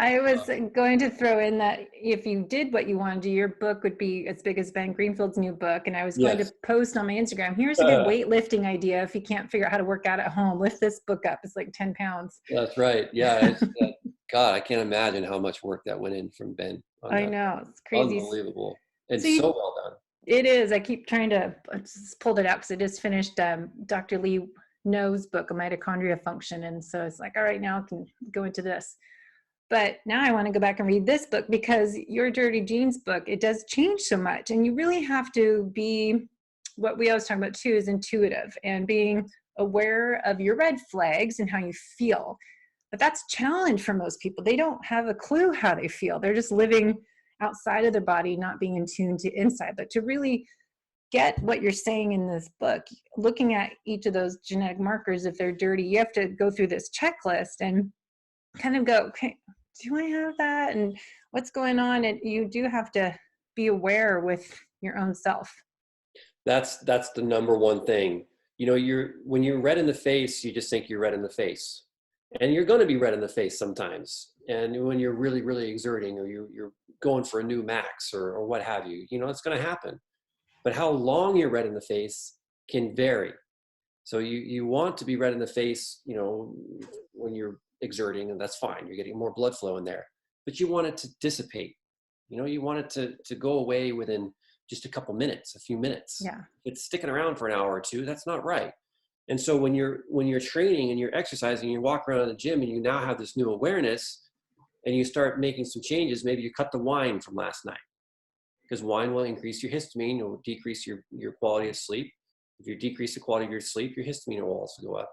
I was going to throw in that if you did what you want to do, your book would be as big as Ben Greenfield's new book. And I was going to Yes. post on my Instagram, here's a good weightlifting idea. If you can't figure out how to work out at home, lift this book up. It's like 10 pounds. That's right. Yeah. God, I can't imagine how much work that went in from Ben on I that. know, it's crazy. Unbelievable. And So so you, well done. it is. I keep trying to, I just pulled it out because I just finished Dr. Lee No's book, A Mitochondria Function. And so it's like, all right, now I can go into this. But now I want to go back and read this book because your Dirty Genes book, it does change so much. And you really have to be, what we always talk about too, is intuitive and being aware of your red flags and how you feel. But that's a challenge for most people. They don't have a clue how they feel. They're just living outside of their body, not being in tune to inside. But to really get what you're saying in this book, looking at each of those genetic markers, if they're dirty, you have to go through this checklist and kind of go, okay, do I have that? And what's going on? And you do have to be aware with your own self. That's the number one thing. When you're red in the face, you just think you're red in the face. And you're going to be red in the face sometimes. And when you're really, really exerting or you're going for a new max or what have you, it's going to happen. But how long you're red in the face can vary. So you want to be red in the face, when you're exerting, and that's fine. You're getting more blood flow in there. But you want it to dissipate. You want it to go away within just a couple minutes, a few minutes. Yeah. If it's sticking around for an hour or two, that's not right. And so when you're training and you're exercising, you walk around in the gym and you now have this new awareness and you start making some changes. Maybe you cut the wine from last night because wine will increase your histamine, it will decrease your quality of sleep. If you decrease the quality of your sleep, your histamine will also go up.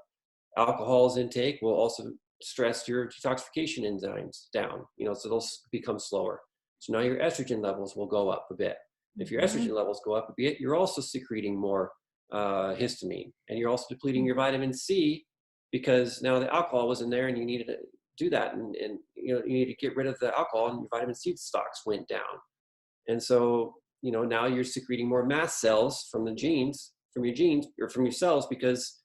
Alcohol's intake will also stress your detoxification enzymes down, so they'll become slower. So now your estrogen levels will go up a bit. If your estrogen levels go up a bit, you're also secreting more histamine, and you're also depleting your vitamin C because now the alcohol was in there and you needed to do that. And you need to get rid of the alcohol and your vitamin C stocks went down. And so, now you're secreting more mast cells from your genes or from your cells because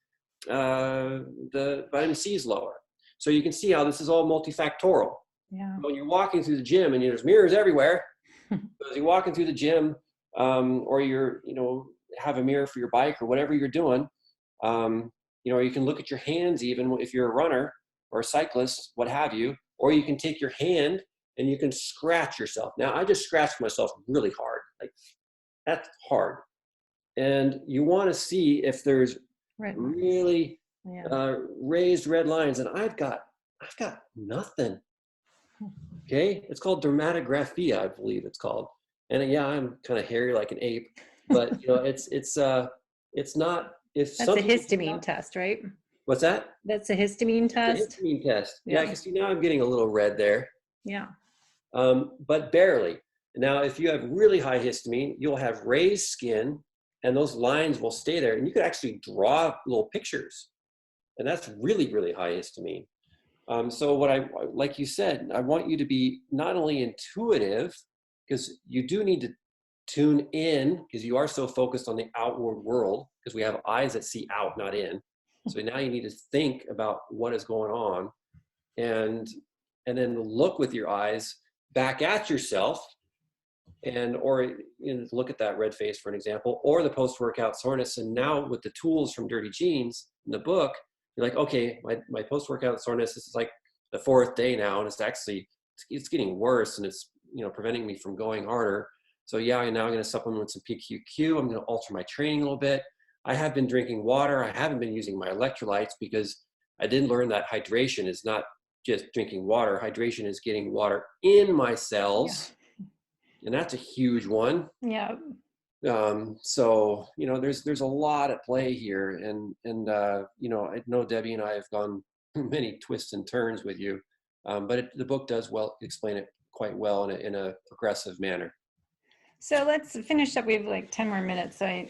the vitamin C is lower. So you can see how this is all multifactorial. Yeah. When you're walking through the gym and there's mirrors everywhere, as you're walking through the gym, or you're, have a mirror for your bike or whatever you're doing, you can look at your hands even if you're a runner or a cyclist, what have you, or you can take your hand and you can scratch yourself. Now, I just scratched myself really hard. Like, that's hard. And you want to see if there's really raised red lines. And I've got nothing. Okay. It's called dermatographia, I believe it's called. And yeah, I'm kind of hairy like an ape, but it's not, if that's a histamine test, right? What's that? That's a histamine test. A histamine test. Yeah, I can see now I'm getting a little red there. Yeah. But barely. Now, if you have really high histamine, you'll have raised skin and those lines will stay there. And you could actually draw little pictures. And that's really, really high histamine. So like you said, I want you to be not only intuitive, because you do need to tune in because you are so focused on the outward world because we have eyes that see out, not in. So now you need to think about what is going on and then look with your eyes back at yourself or look at that red face, for an example, or the post-workout soreness. And now with the tools from Dirty Genes in the book, you're like, okay, my post-workout soreness, this is like the 4th day now, and it's getting worse, and it's preventing me from going harder. So yeah, I'm now going to supplement with some PQQ. I'm going to alter my training a little bit. I have been drinking water. I haven't been using my electrolytes because I did learn that hydration is not just drinking water. Hydration is getting water in my cells. Yeah. And that's a huge one. Yeah. So, there's a lot at play here. And I know Debbie and I have gone many twists and turns with you. But the book does explain it quite well in a progressive manner. So let's finish up. We have like 10 more minutes. So I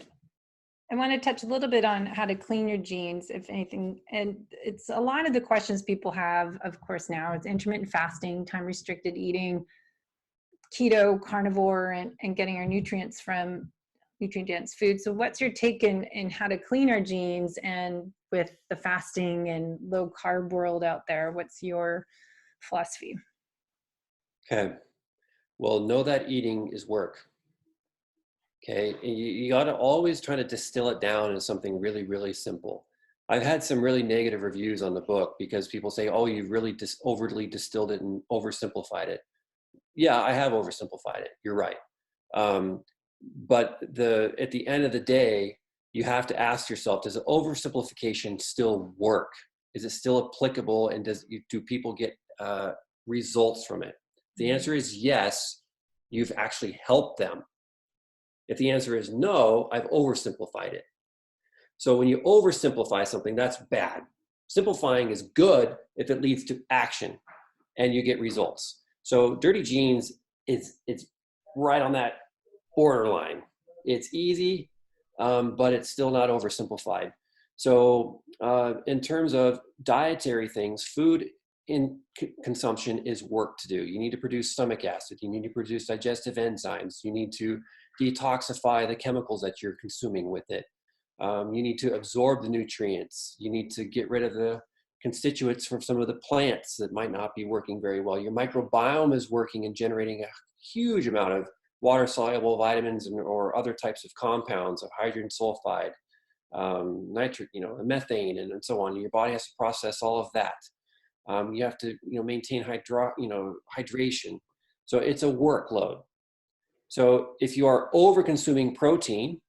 want to touch a little bit on how to clean your genes, if anything. And it's a lot of the questions people have, of course, now it's intermittent fasting, time restricted eating, keto, carnivore, and getting our nutrients from nutrient dense food. So what's your take in how to clean our genes, and with the fasting and low carb world out there, what's your philosophy? Okay. Well, know that eating is work. Okay. And you got to always try to distill it down into something really, really simple. I've had some really negative reviews on the book because people say, oh, you've really overly distilled it and oversimplified it. Yeah, I have oversimplified it. You're right. But at the end of the day, you have to ask yourself, does oversimplification still work? Is it still applicable? And do people get results from it? The answer is yes, you've actually helped them. If the answer is no, I've oversimplified it. So when you oversimplify something, that's bad. Simplifying is good if it leads to action and you get results. So dirty genes, it's right on that borderline. It's easy, but it's still not oversimplified. So in terms of dietary things, food consumption is work to do. You need to produce stomach acid. You need to produce digestive enzymes. You need to detoxify the chemicals that you're consuming with it. You need to absorb the nutrients. You need to get rid of the constituents from some of the plants that might not be working very well. Your microbiome is working and generating a huge amount of water-soluble vitamins or other types of compounds, of hydrogen sulfide, nitric, methane, and so on. Your body has to process all of that. You have to, maintain hydration. So it's a workload. So if you are over-consuming protein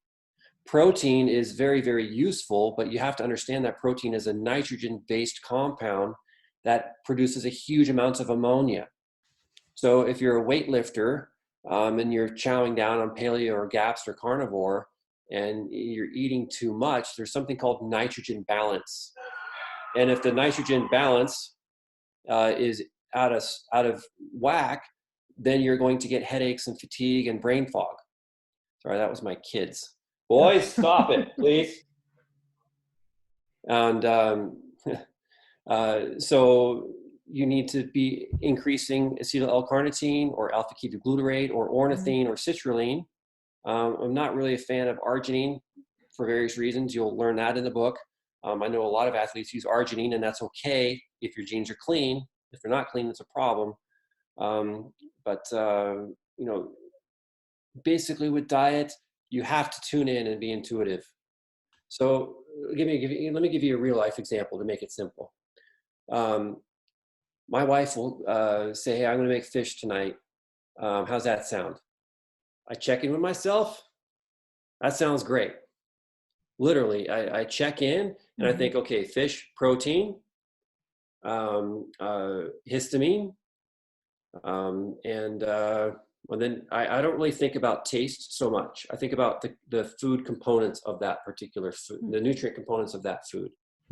is very, very useful, but you have to understand that protein is a nitrogen-based compound that produces a huge amounts of ammonia. So if you're a weightlifter and you're chowing down on paleo or GAPS or carnivore and you're eating too much, there's something called nitrogen balance. And if the nitrogen balance is out of whack, then you're going to get headaches and fatigue and brain fog. Sorry, that was my kids. Boys, stop it, please. And so you need to be increasing acetyl L-carnitine or alpha-ketoglutarate or ornithine or citrulline. I'm not really a fan of arginine for various reasons. You'll learn that in the book. I know a lot of athletes use arginine, and that's okay if your genes are clean. If they're not clean, it's a problem. Basically with diet, you have to tune in and be intuitive. So let me give you a real life example to make it simple. My wife will say, hey, I'm going to make fish tonight. How's that sound? I check in with myself. That sounds great. Literally, I check in and I think, okay, fish, protein, histamine, well, then I don't really think about taste so much. I think about the food components of that particular food, the nutrient components of that food.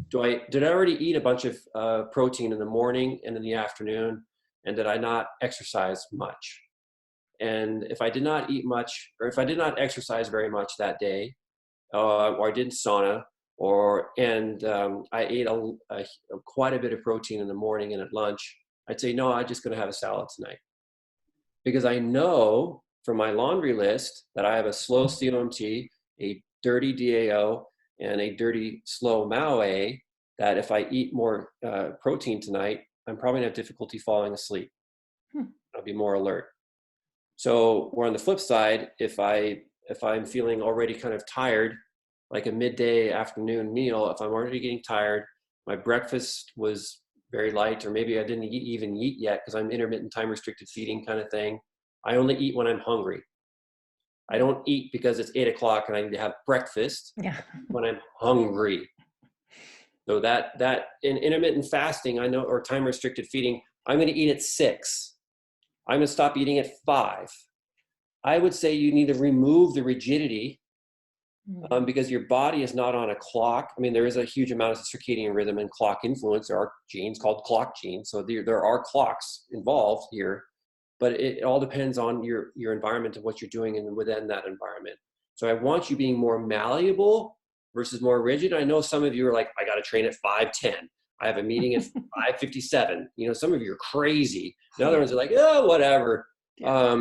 Did I already eat a bunch of protein in the morning and in the afternoon, and did I not exercise much? And if I did not eat much, or if I did not exercise very much that day, or I didn't sauna, I ate quite a bit of protein in the morning and at lunch, I'd say, no, I'm just going to have a salad tonight. Because I know from my laundry list that I have a slow COMT, a dirty DAO, and a dirty slow MAOA, that if I eat more protein tonight, I'm probably going to have difficulty falling asleep. I'll be more alert. So, or on the flip side, if I'm feeling already kind of tired, like a midday afternoon meal, if I'm already getting tired, my breakfast was very light, or maybe I didn't even eat yet because I'm intermittent time restricted feeding kind of thing. I only eat when I'm hungry. I don't eat because it's 8 o'clock and I need to have breakfast when I'm hungry. So that in intermittent fasting, I know, or time restricted feeding, I'm going to eat at 6. I'm going to stop eating at 5. I would say you need to remove the rigidity Mm-hmm. because your body is not on a clock. I mean, there is a huge amount of circadian rhythm and clock influence. There are genes called clock genes. So there are clocks involved here, but it all depends on your environment and what you're doing and within that environment. So I want you being more malleable versus more rigid. I know some of you are like, I got to train at 5:10. I have a meeting at 5:57. You know, some of you are crazy. The other ones are like, oh, whatever. Yeah.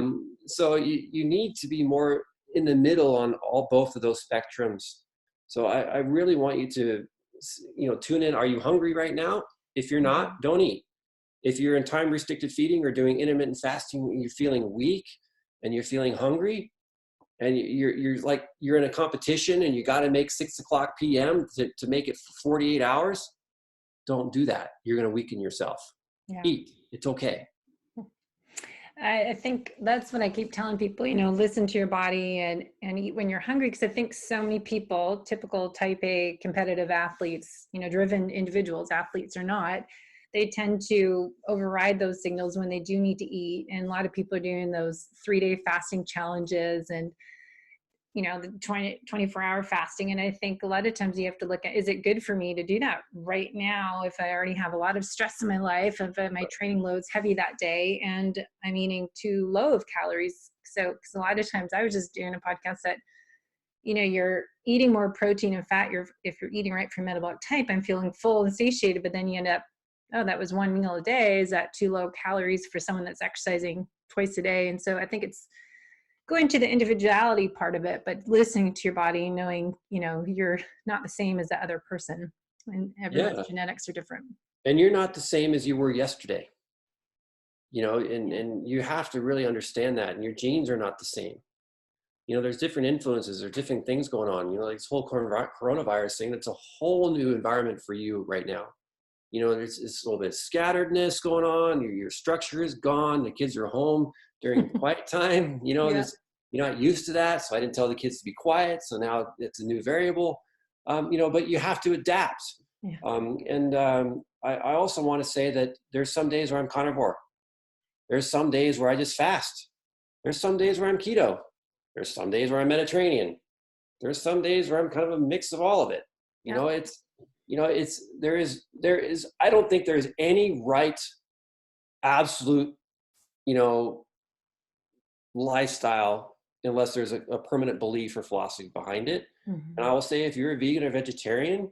So you need to be more in the middle on both of those spectrums. So I really want you to, tune in. Are you hungry right now? If you're not, don't eat. If you're in time restricted feeding or doing intermittent fasting, and you're feeling weak and you're feeling hungry and you're in a competition and you got to make 6:00 p.m. to make it 48 hours, don't do that. You're going to weaken yourself. Yeah. Eat. It's okay. I think that's what I keep telling people, listen to your body and eat when you're hungry. Because I think so many people, typical type A competitive athletes, driven individuals, athletes or not, they tend to override those signals when they do need to eat. And a lot of people are doing those 3-day fasting challenges and the 24-hour fasting. And I think a lot of times you have to look at, is it good for me to do that right now if I already have a lot of stress in my life, if my training load's heavy that day and I'm eating too low of calories? So, because a lot of times I was just doing a podcast that, you're eating more protein and fat. If you're eating right for metabolic type, I'm feeling full and satiated, but then you end up, oh, that was one meal a day. Is that too low calories for someone that's exercising twice a day? And so I think it's going to the individuality part of it, but listening to your body, knowing, you're not the same as the other person and everyone's genetics are different. And you're not the same as you were yesterday, and you have to really understand that. And your genes are not the same. There's different influences or different things going on, like this whole coronavirus thing. That's a whole new environment for you right now. There's this little bit of scatteredness going on. Your structure is gone. The kids are home during quiet time. You're not used to that. So I didn't tell the kids to be quiet. So now it's a new variable, but you have to adapt. Yeah. I also want to say that there's some days where I'm carnivore. There's some days where I just fast. There's some days where I'm keto. There's some days where I'm Mediterranean. There's some days where I'm kind of a mix of all of it. There is, I don't think there's any right, absolute, lifestyle unless there's a permanent belief or philosophy behind it. Mm-hmm. And I will say, if you're a vegan or vegetarian,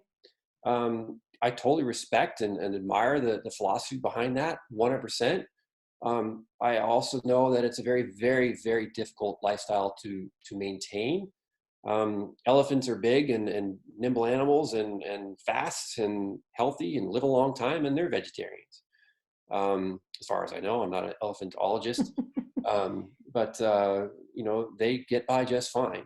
I totally respect and admire the philosophy behind that 100%. I also know that it's a very, very, very difficult lifestyle to maintain. Elephants are big and nimble animals and fast and healthy and live a long time, and they're vegetarians. As far as I know, I'm not an elephantologist, but they get by just fine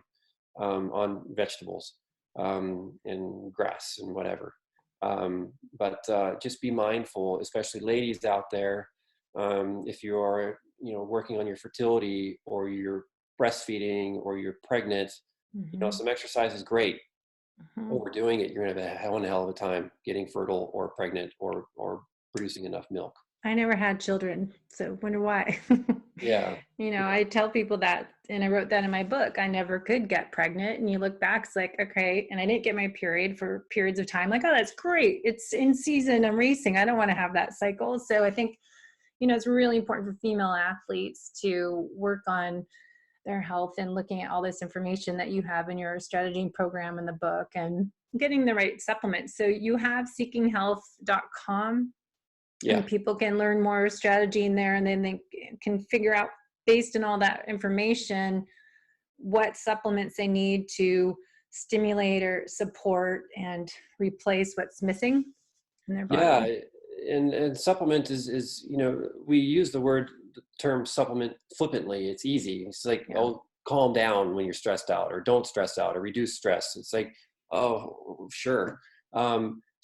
on vegetables and grass and whatever. But just be mindful, especially ladies out there, if you are working on your fertility or you're breastfeeding or you're pregnant. Mm-hmm. Some exercise is great. Mm-hmm. Overdoing it, you're going to have one hell of a time getting fertile or pregnant or producing enough milk. I never had children, so wonder why. Yeah. I tell people that, and I wrote that in my book. I never could get pregnant. And you look back, it's like, okay, and I didn't get my period for periods of time. Like, oh, that's great. It's in season. I'm racing. I don't want to have that cycle. So I think, it's really important for female athletes to work on their health and looking at all this information that you have in your strategy and program in the book and getting the right supplements. So you have seekinghealth.com. Yeah. And people can learn more strategy in there, and then they can figure out, based on all that information, what supplements they need to stimulate or support and replace what's missing in their body. Yeah. And supplement is we use the term supplement flippantly. It's easy. It's like, oh, calm down when you're stressed out, or don't stress out, or reduce stress. It's like, oh, sure.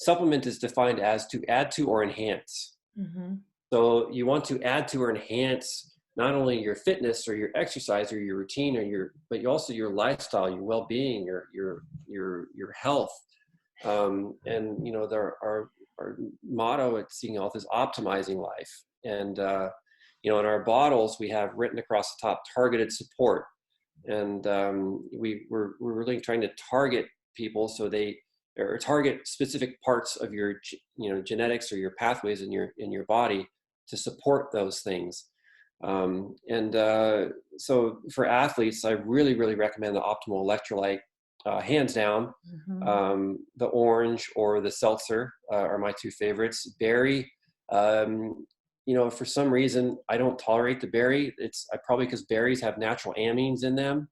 Supplement is defined as to add to or enhance. Mm-hmm. So you want to add to or enhance not only your fitness or your exercise or your routine but also your lifestyle, your well-being, your health. Our motto at Seeking Health is optimizing life. And in our bottles we have written across the top, targeted support. And we're really trying to target people so they or target specific parts of your genetics or your pathways in your body to support those things. And so for athletes, I really recommend the optimal electrolyte, hands down. The orange or the seltzer are my two favorites. Berry, for some reason I don't tolerate the berry. It's probably because berries have natural amines in them,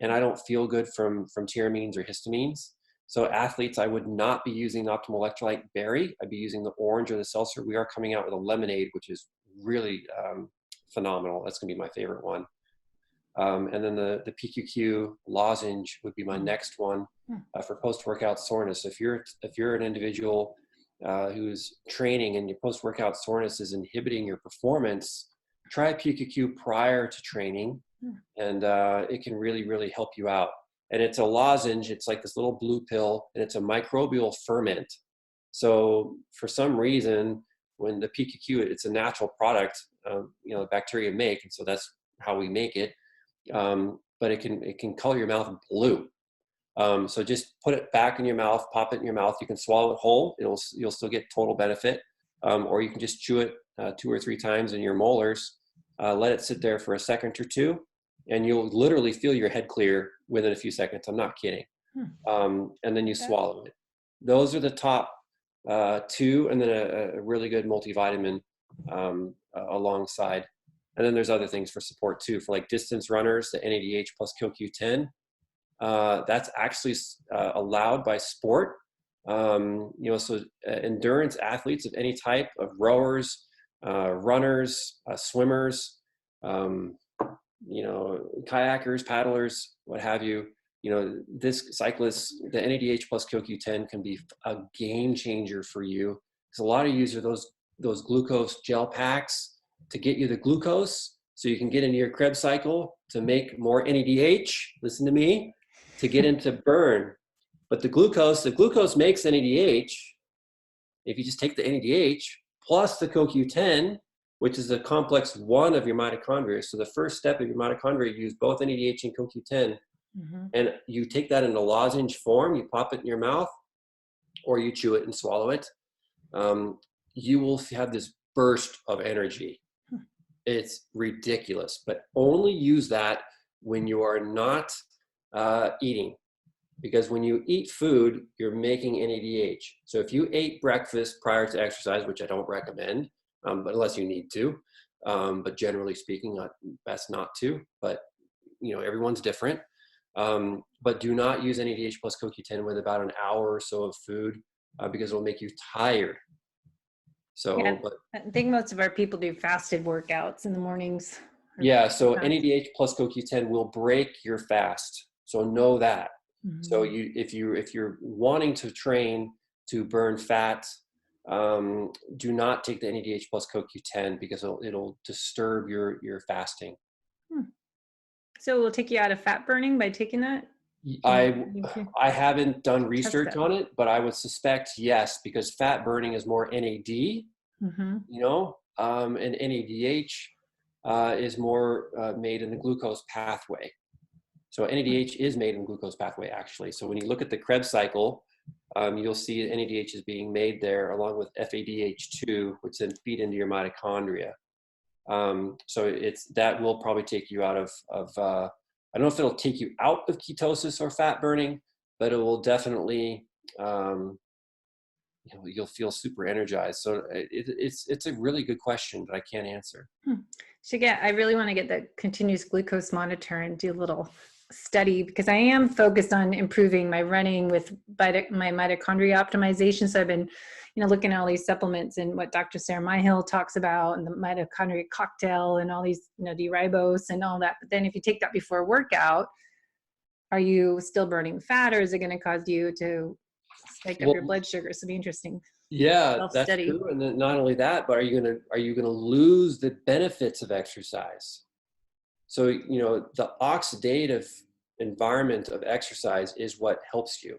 and I don't feel good from tyramines or histamines. So athletes, I would not be using the optimal electrolyte berry. I'd be using the orange or the seltzer. We are coming out with a lemonade, which is really phenomenal. That's going to be my favorite one. And then the PQQ lozenge would be my next one for post-workout soreness. If you're an individual who's training and your post-workout soreness is inhibiting your performance, try PQQ prior to training, and it can really help you out. And it's a lozenge. It's like this little blue pill, and it's a microbial ferment. So for some reason, when the PQQ, it's a natural product, bacteria make, and so that's how we make it. But it can color your mouth blue. So just put it back in your mouth, pop it in your mouth. You can swallow it whole. You'll still get total benefit. Or you can just chew it 2 or 3 times in your molars. Let it sit there for a second or two, and you'll literally feel your head clear within a few seconds. I'm not kidding. And then you swallow it. Those are the top 2, and then a really good multivitamin alongside. And then there's other things for support too, for like distance runners, the NADH plus CoQ10. That's actually allowed by sport. So endurance athletes of any type, of rowers, runners, swimmers, kayakers, paddlers, what have you. This cyclists, the NADH plus CoQ10 can be a game changer for you, because a lot of use are those glucose gel packs to get you the glucose so you can get into your Krebs cycle to make more NADH, listen to me, to get into burn. But the glucose makes NADH. If you just take the NADH plus the CoQ10, which is a complex 1 of your mitochondria. So the first step of your mitochondria use both NADH and CoQ10. And you take that in a lozenge form, you pop it in your mouth, or you chew it and swallow it. You will have this burst of energy. It's ridiculous, but only use that when you are not eating, because when you eat food, you're making NADH. So if you ate breakfast prior to exercise, which I don't recommend, but unless you need to, but generally speaking, best not to, but everyone's different. But do not use NADH plus CoQ10 with about an hour or so of food, because it'll make you tired. So, yeah, I think most of our people do fasted workouts in the mornings. Yeah, so NADH plus CoQ10 will break your fast. So know that. So if you're wanting to train to burn fat, do not take the NADH plus CoQ10, because it'll disturb your fasting. So it will take you out of fat burning by taking that? I haven't done research on it, but I would suspect yes, because fat burning is more NAD, and NADH is more made in the glucose pathway. So NADH is made in the glucose pathway, actually. So when you look at the Krebs cycle, you'll see NADH is being made there along with FADH2, which then feed into your mitochondria. So that will probably take you out of I don't know if it'll take you out of ketosis or fat burning, but it will definitely, you'll feel super energized. So it's a really good question, but I can't answer. I really want to get the continuous glucose monitor and do a little study, because I am focused on improving my running with my mitochondria optimization. So I've been, looking at all these supplements and what Dr. Sarah Myhill talks about, and the mitochondria cocktail and all these, D-ribose and all that. But then if you take that before a workout, are you still burning fat, or is it going to cause you to spike up your blood sugar? So it'd be interesting. Yeah, that's true. And then not only that, but are you gonna lose the benefits of exercise? So the oxidative environment of exercise is what helps you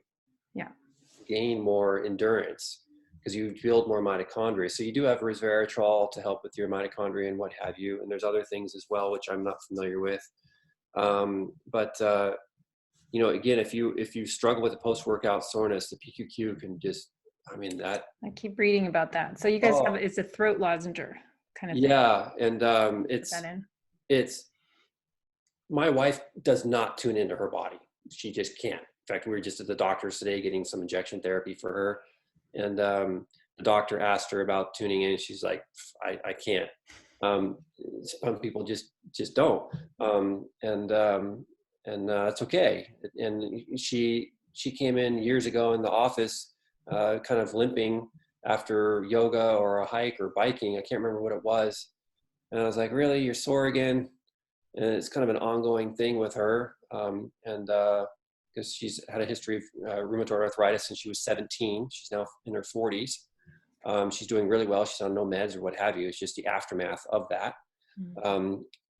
gain more endurance, because you build more mitochondria. So you do have resveratrol to help with your mitochondria and what have you, and there's other things as well which I'm not familiar with. But you know, again, if you struggle with the post-workout soreness, the PQQ can just, I mean, that. I keep reading about that. So you guys have, Oh, it's a throat lozenge kind of thing. yeah, and Put that in. it's my wife does not tune into her body. She just can't. In fact, we were just at the doctor's today getting some injection therapy for her, and the doctor asked her about tuning in. She's like, I can't. Um, some people just don't, and it's okay. And she came in years ago in the office, kind of limping after yoga or a hike or biking. I can't remember what it was, and I was like, really, you're sore again? And it's kind of an ongoing thing with her, and because she's had a history of rheumatoid arthritis since she was 17. She's now in her 40s. She's doing really well. She's on no meds or what have you. It's just the aftermath of that.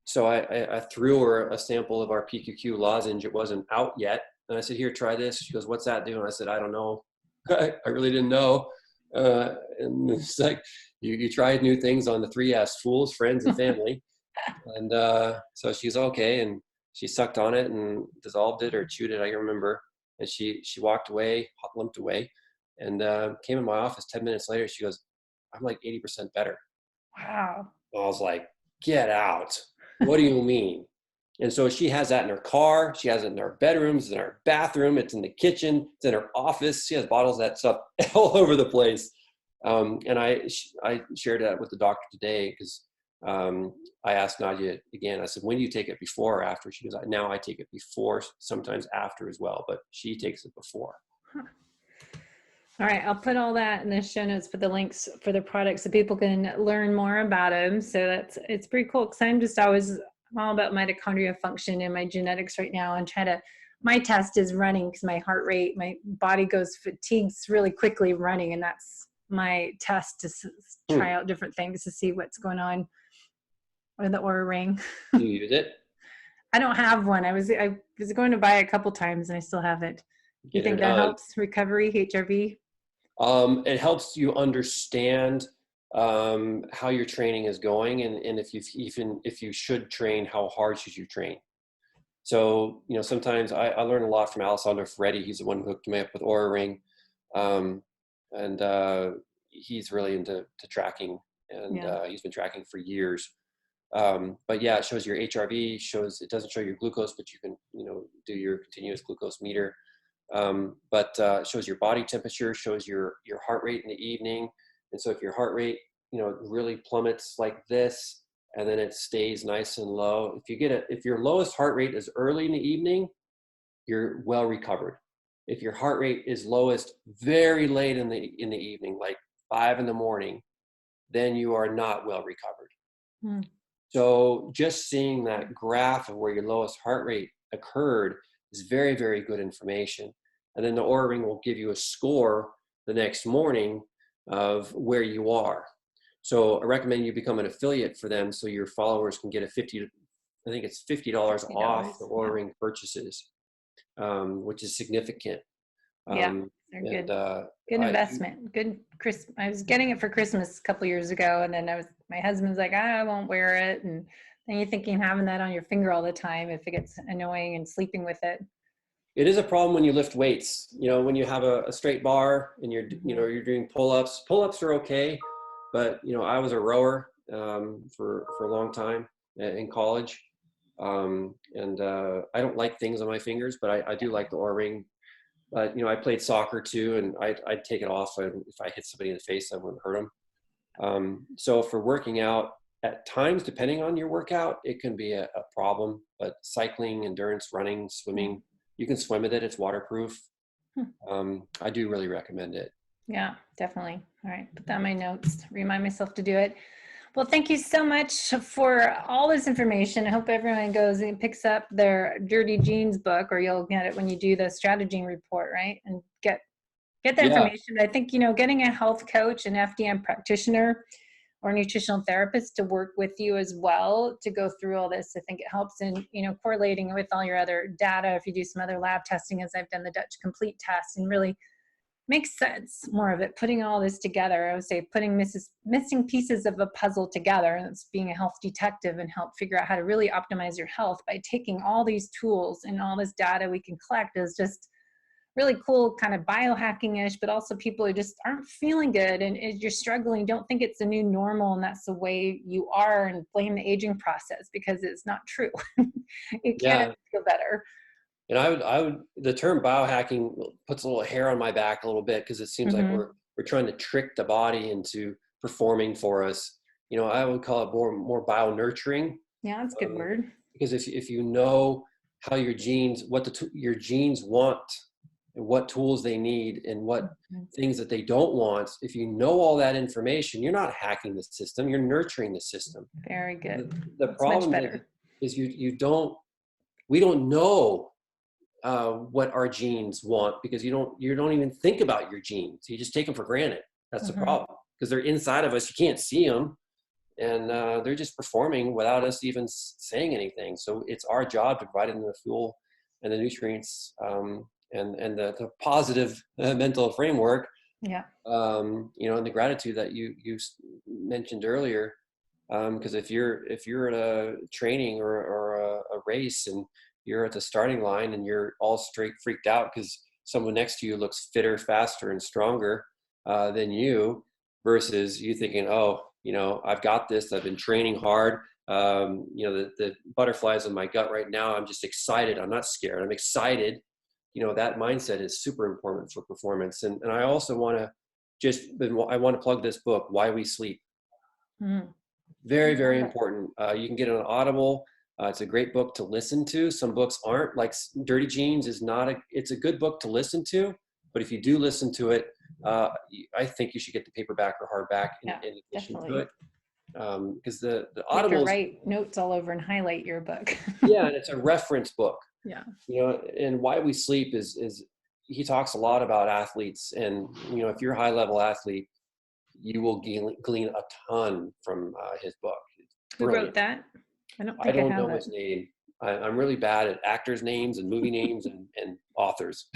So I threw her a sample of our PQQ lozenge. It wasn't out yet, and I said, "Here, try this." She goes, "What's that do?" And I said, "I don't know." I really didn't know. And it's like you tried new things on the 3S: fools, friends, and family. And so she's okay, and she sucked on it and dissolved it or chewed it, I can't remember. And she walked away, limped away, and came in my office 10 minutes later. She goes, "I'm like 80% better." Wow. I was like, "Get out. What do you mean?" And so she has that in her car. She has it in her bedrooms, in her bathroom. It's in the kitchen. It's in her office. She has bottles of that stuff all over the place. And I shared that with the doctor today because I asked Nadia again. I said, "When do you take it, before or after?" She goes, "Now I take it before, sometimes after as well, but she takes it before." Huh. All right, I'll put all that in the show notes for the links for the products so people can learn more about them. So it's pretty cool because I'm all about mitochondria function and my genetics right now, and my test is running because my heart rate, my body fatigues really quickly running, and that's my test to try out different things to see what's going on with the Oura Ring. Do you use it? I don't have one. I was going to buy it a couple times and I still haven't. You Get her think that done. helps recovery, HRV? It helps you understand how your training is going, and if you should train, how hard should you train. So, you know, sometimes I learn a lot from Alessandro Ferretti. He's the one who hooked me up with Oura Ring. And he's really into tracking, and he's been tracking for years. But yeah, it shows your HRV, it doesn't show your glucose, but you can, you know, do your continuous glucose meter. But it shows your body temperature, shows your heart rate in the evening. And so if your heart rate, you know, really plummets like this, and then it stays nice and low. If your lowest heart rate is early in the evening, you're well recovered. If your heart rate is lowest very late in the evening, like 5 a.m, then you are not well recovered. So just seeing that graph of where your lowest heart rate occurred is very, very good information. And then the Oura Ring will give you a score the next morning of where you are. So I recommend you become an affiliate for them so your followers can get I think it's $50 off the Oura Ring purchases, which is significant. They're good. Good investment. Good. I was getting it for Christmas a couple years ago, and then my husband's like, I won't wear it, and then you're thinking having that on your finger all the time, if it gets annoying, and sleeping with it. It is a problem when you lift weights. You know, when you have a straight bar and you're doing pull-ups. Pull-ups are okay, but you know, I was a rower for a long time in college, and I don't like things on my fingers, but I do like the Oura Ring. But you know, I played soccer too, and I'd take it off if I hit somebody in the face, I wouldn't hurt them. So for working out, at times, depending on your workout, it can be a problem. But cycling, endurance, running, swimming, you can swim with it. It's waterproof. I do really recommend it. Yeah, definitely. All right, put that in my notes. Remind myself to do it. Well, thank you so much for all this information. I hope everyone goes and picks up their Dirty Genes book, or you'll get it when you do the strategy report, right? And get the information. I think, you know, getting a health coach, an FDM practitioner, or nutritional therapist to work with you as well to go through all this, I think it helps in, you know, correlating with all your other data. If you do some other lab testing, as I've done the Dutch Complete test, and really makes sense, more of it, putting all this together. I would say putting missing pieces of a puzzle together, and it's being a health detective and help figure out how to really optimize your health by taking all these tools and all this data we can collect is just really cool, kind of biohacking-ish, but also people who just aren't feeling good, and if you're struggling, don't think it's a new normal and that's the way you are and blame the aging process, because it's not true. You can Yeah. feel better. And the term biohacking puts a little hair on my back a little bit, because it seems like Mm-hmm. we're trying to trick the body into performing for us. I would call it more bio nurturing, Yeah, that's a good word. because if you know how your genes, your genes want, and what tools they need, and what Mhm. things that they don't want, if you know all that information, you're not hacking the system, you're nurturing the system. Very The, good. the That's much problem better. is we don't know what our genes want, because you don't even think about your genes. You just take them for granted. That's the Hmm. problem, because they're inside of us. You can't see them, and they're just performing without us even saying anything. So it's our job to provide them the fuel and the nutrients, and the positive mental framework, Yeah. and the gratitude that you mentioned earlier. Because if you're at a training or a race, and you're at the starting line, and you're all straight freaked out because someone next to you looks fitter, faster, and stronger than you, versus you thinking, oh, I've got this. I've been training hard. The butterflies in my gut right now. I'm just excited. I'm not scared. I'm excited. That mindset is super important for performance. And I also want to I want to plug this book, Why We Sleep. Mm. Very, very important. You can get it on Audible. It's a great book to listen to. Some books aren't, like Dirty Genes is not it's a good book to listen to, but if you do listen to it, I think you should get the paperback or hardback Yeah, in addition to definitely. it. Because the You have to Audible is, write notes all over and highlight your book. yeah, and it's a reference book. Yeah. And Why We Sleep is he talks a lot about athletes, and if you're a high level athlete, you will glean a ton from his book. It's Who wrote brilliant. that? I don't I think I don't have know it. his name. I'm really bad at actors' names and movie names and authors.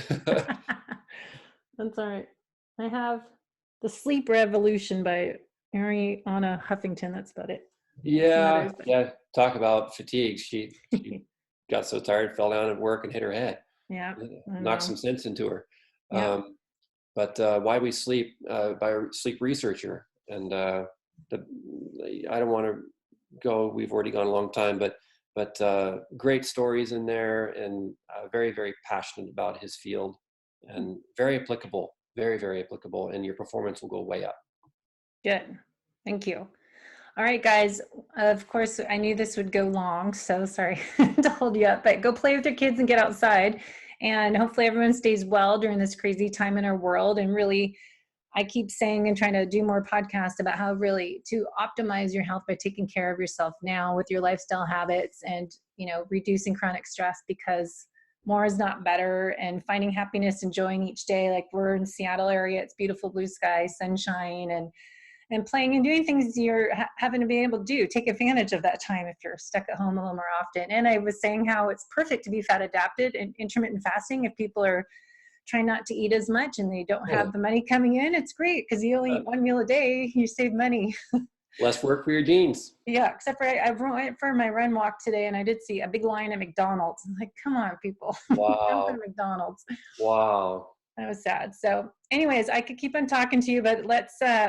That's all right. I have The Sleep Revolution by Ariana Huffington. That's about it. Some Yeah, others, but yeah. Talk about fatigue. She got so tired, fell down at work and hit her head. yeah, I Knocked know. some sense into her. Yeah. But Why We Sleep, by a sleep researcher. And the I don't want to go. We've already gone a long time, but great stories in there, and very, very passionate about his field, and very applicable. Very, very applicable, and your performance will go way up. Good. Thank you. All right, guys. Of course, I knew this would go long, so sorry to hold you up, but go play with your kids and get outside. And hopefully everyone stays well during this crazy time in our world. And really, I keep saying and trying to do more podcasts about how really to optimize your health by taking care of yourself now with your lifestyle habits, and reducing chronic stress, because more is not better, and finding happiness, enjoying each day. Like we're in Seattle area, it's beautiful blue sky, sunshine, and playing and doing things you're having to be able to do. Take advantage of that time if you're stuck at home a little more often. And I was saying how it's perfect to be fat adapted and intermittent fasting if people are trying not to eat as much and they don't Totally. have the money coming in. It's great because you only eat one meal a day, you save money. Less work for your genes. Yeah, except for I went for my run walk today and I did see a big line at McDonald's. I'm like, come on, people, don't go to Wow. McDonald's. Wow. That was sad. So anyways, I could keep on talking to you, but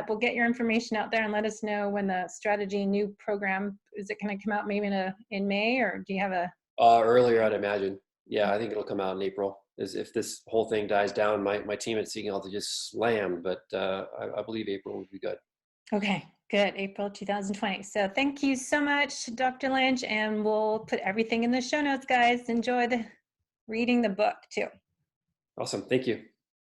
we'll get your information out there and let us know when the strategy new program, is it going to come out maybe in May, or do you have a? Earlier, I'd imagine. Yeah, I think it'll come out in April. As if this whole thing dies down, my team at Seagull to just slam, but I believe April would be good. Okay, good. April 2020. So thank you so much, Dr. Lynch, and we'll put everything in the show notes, guys. Enjoy reading the book too. Awesome. Thank you.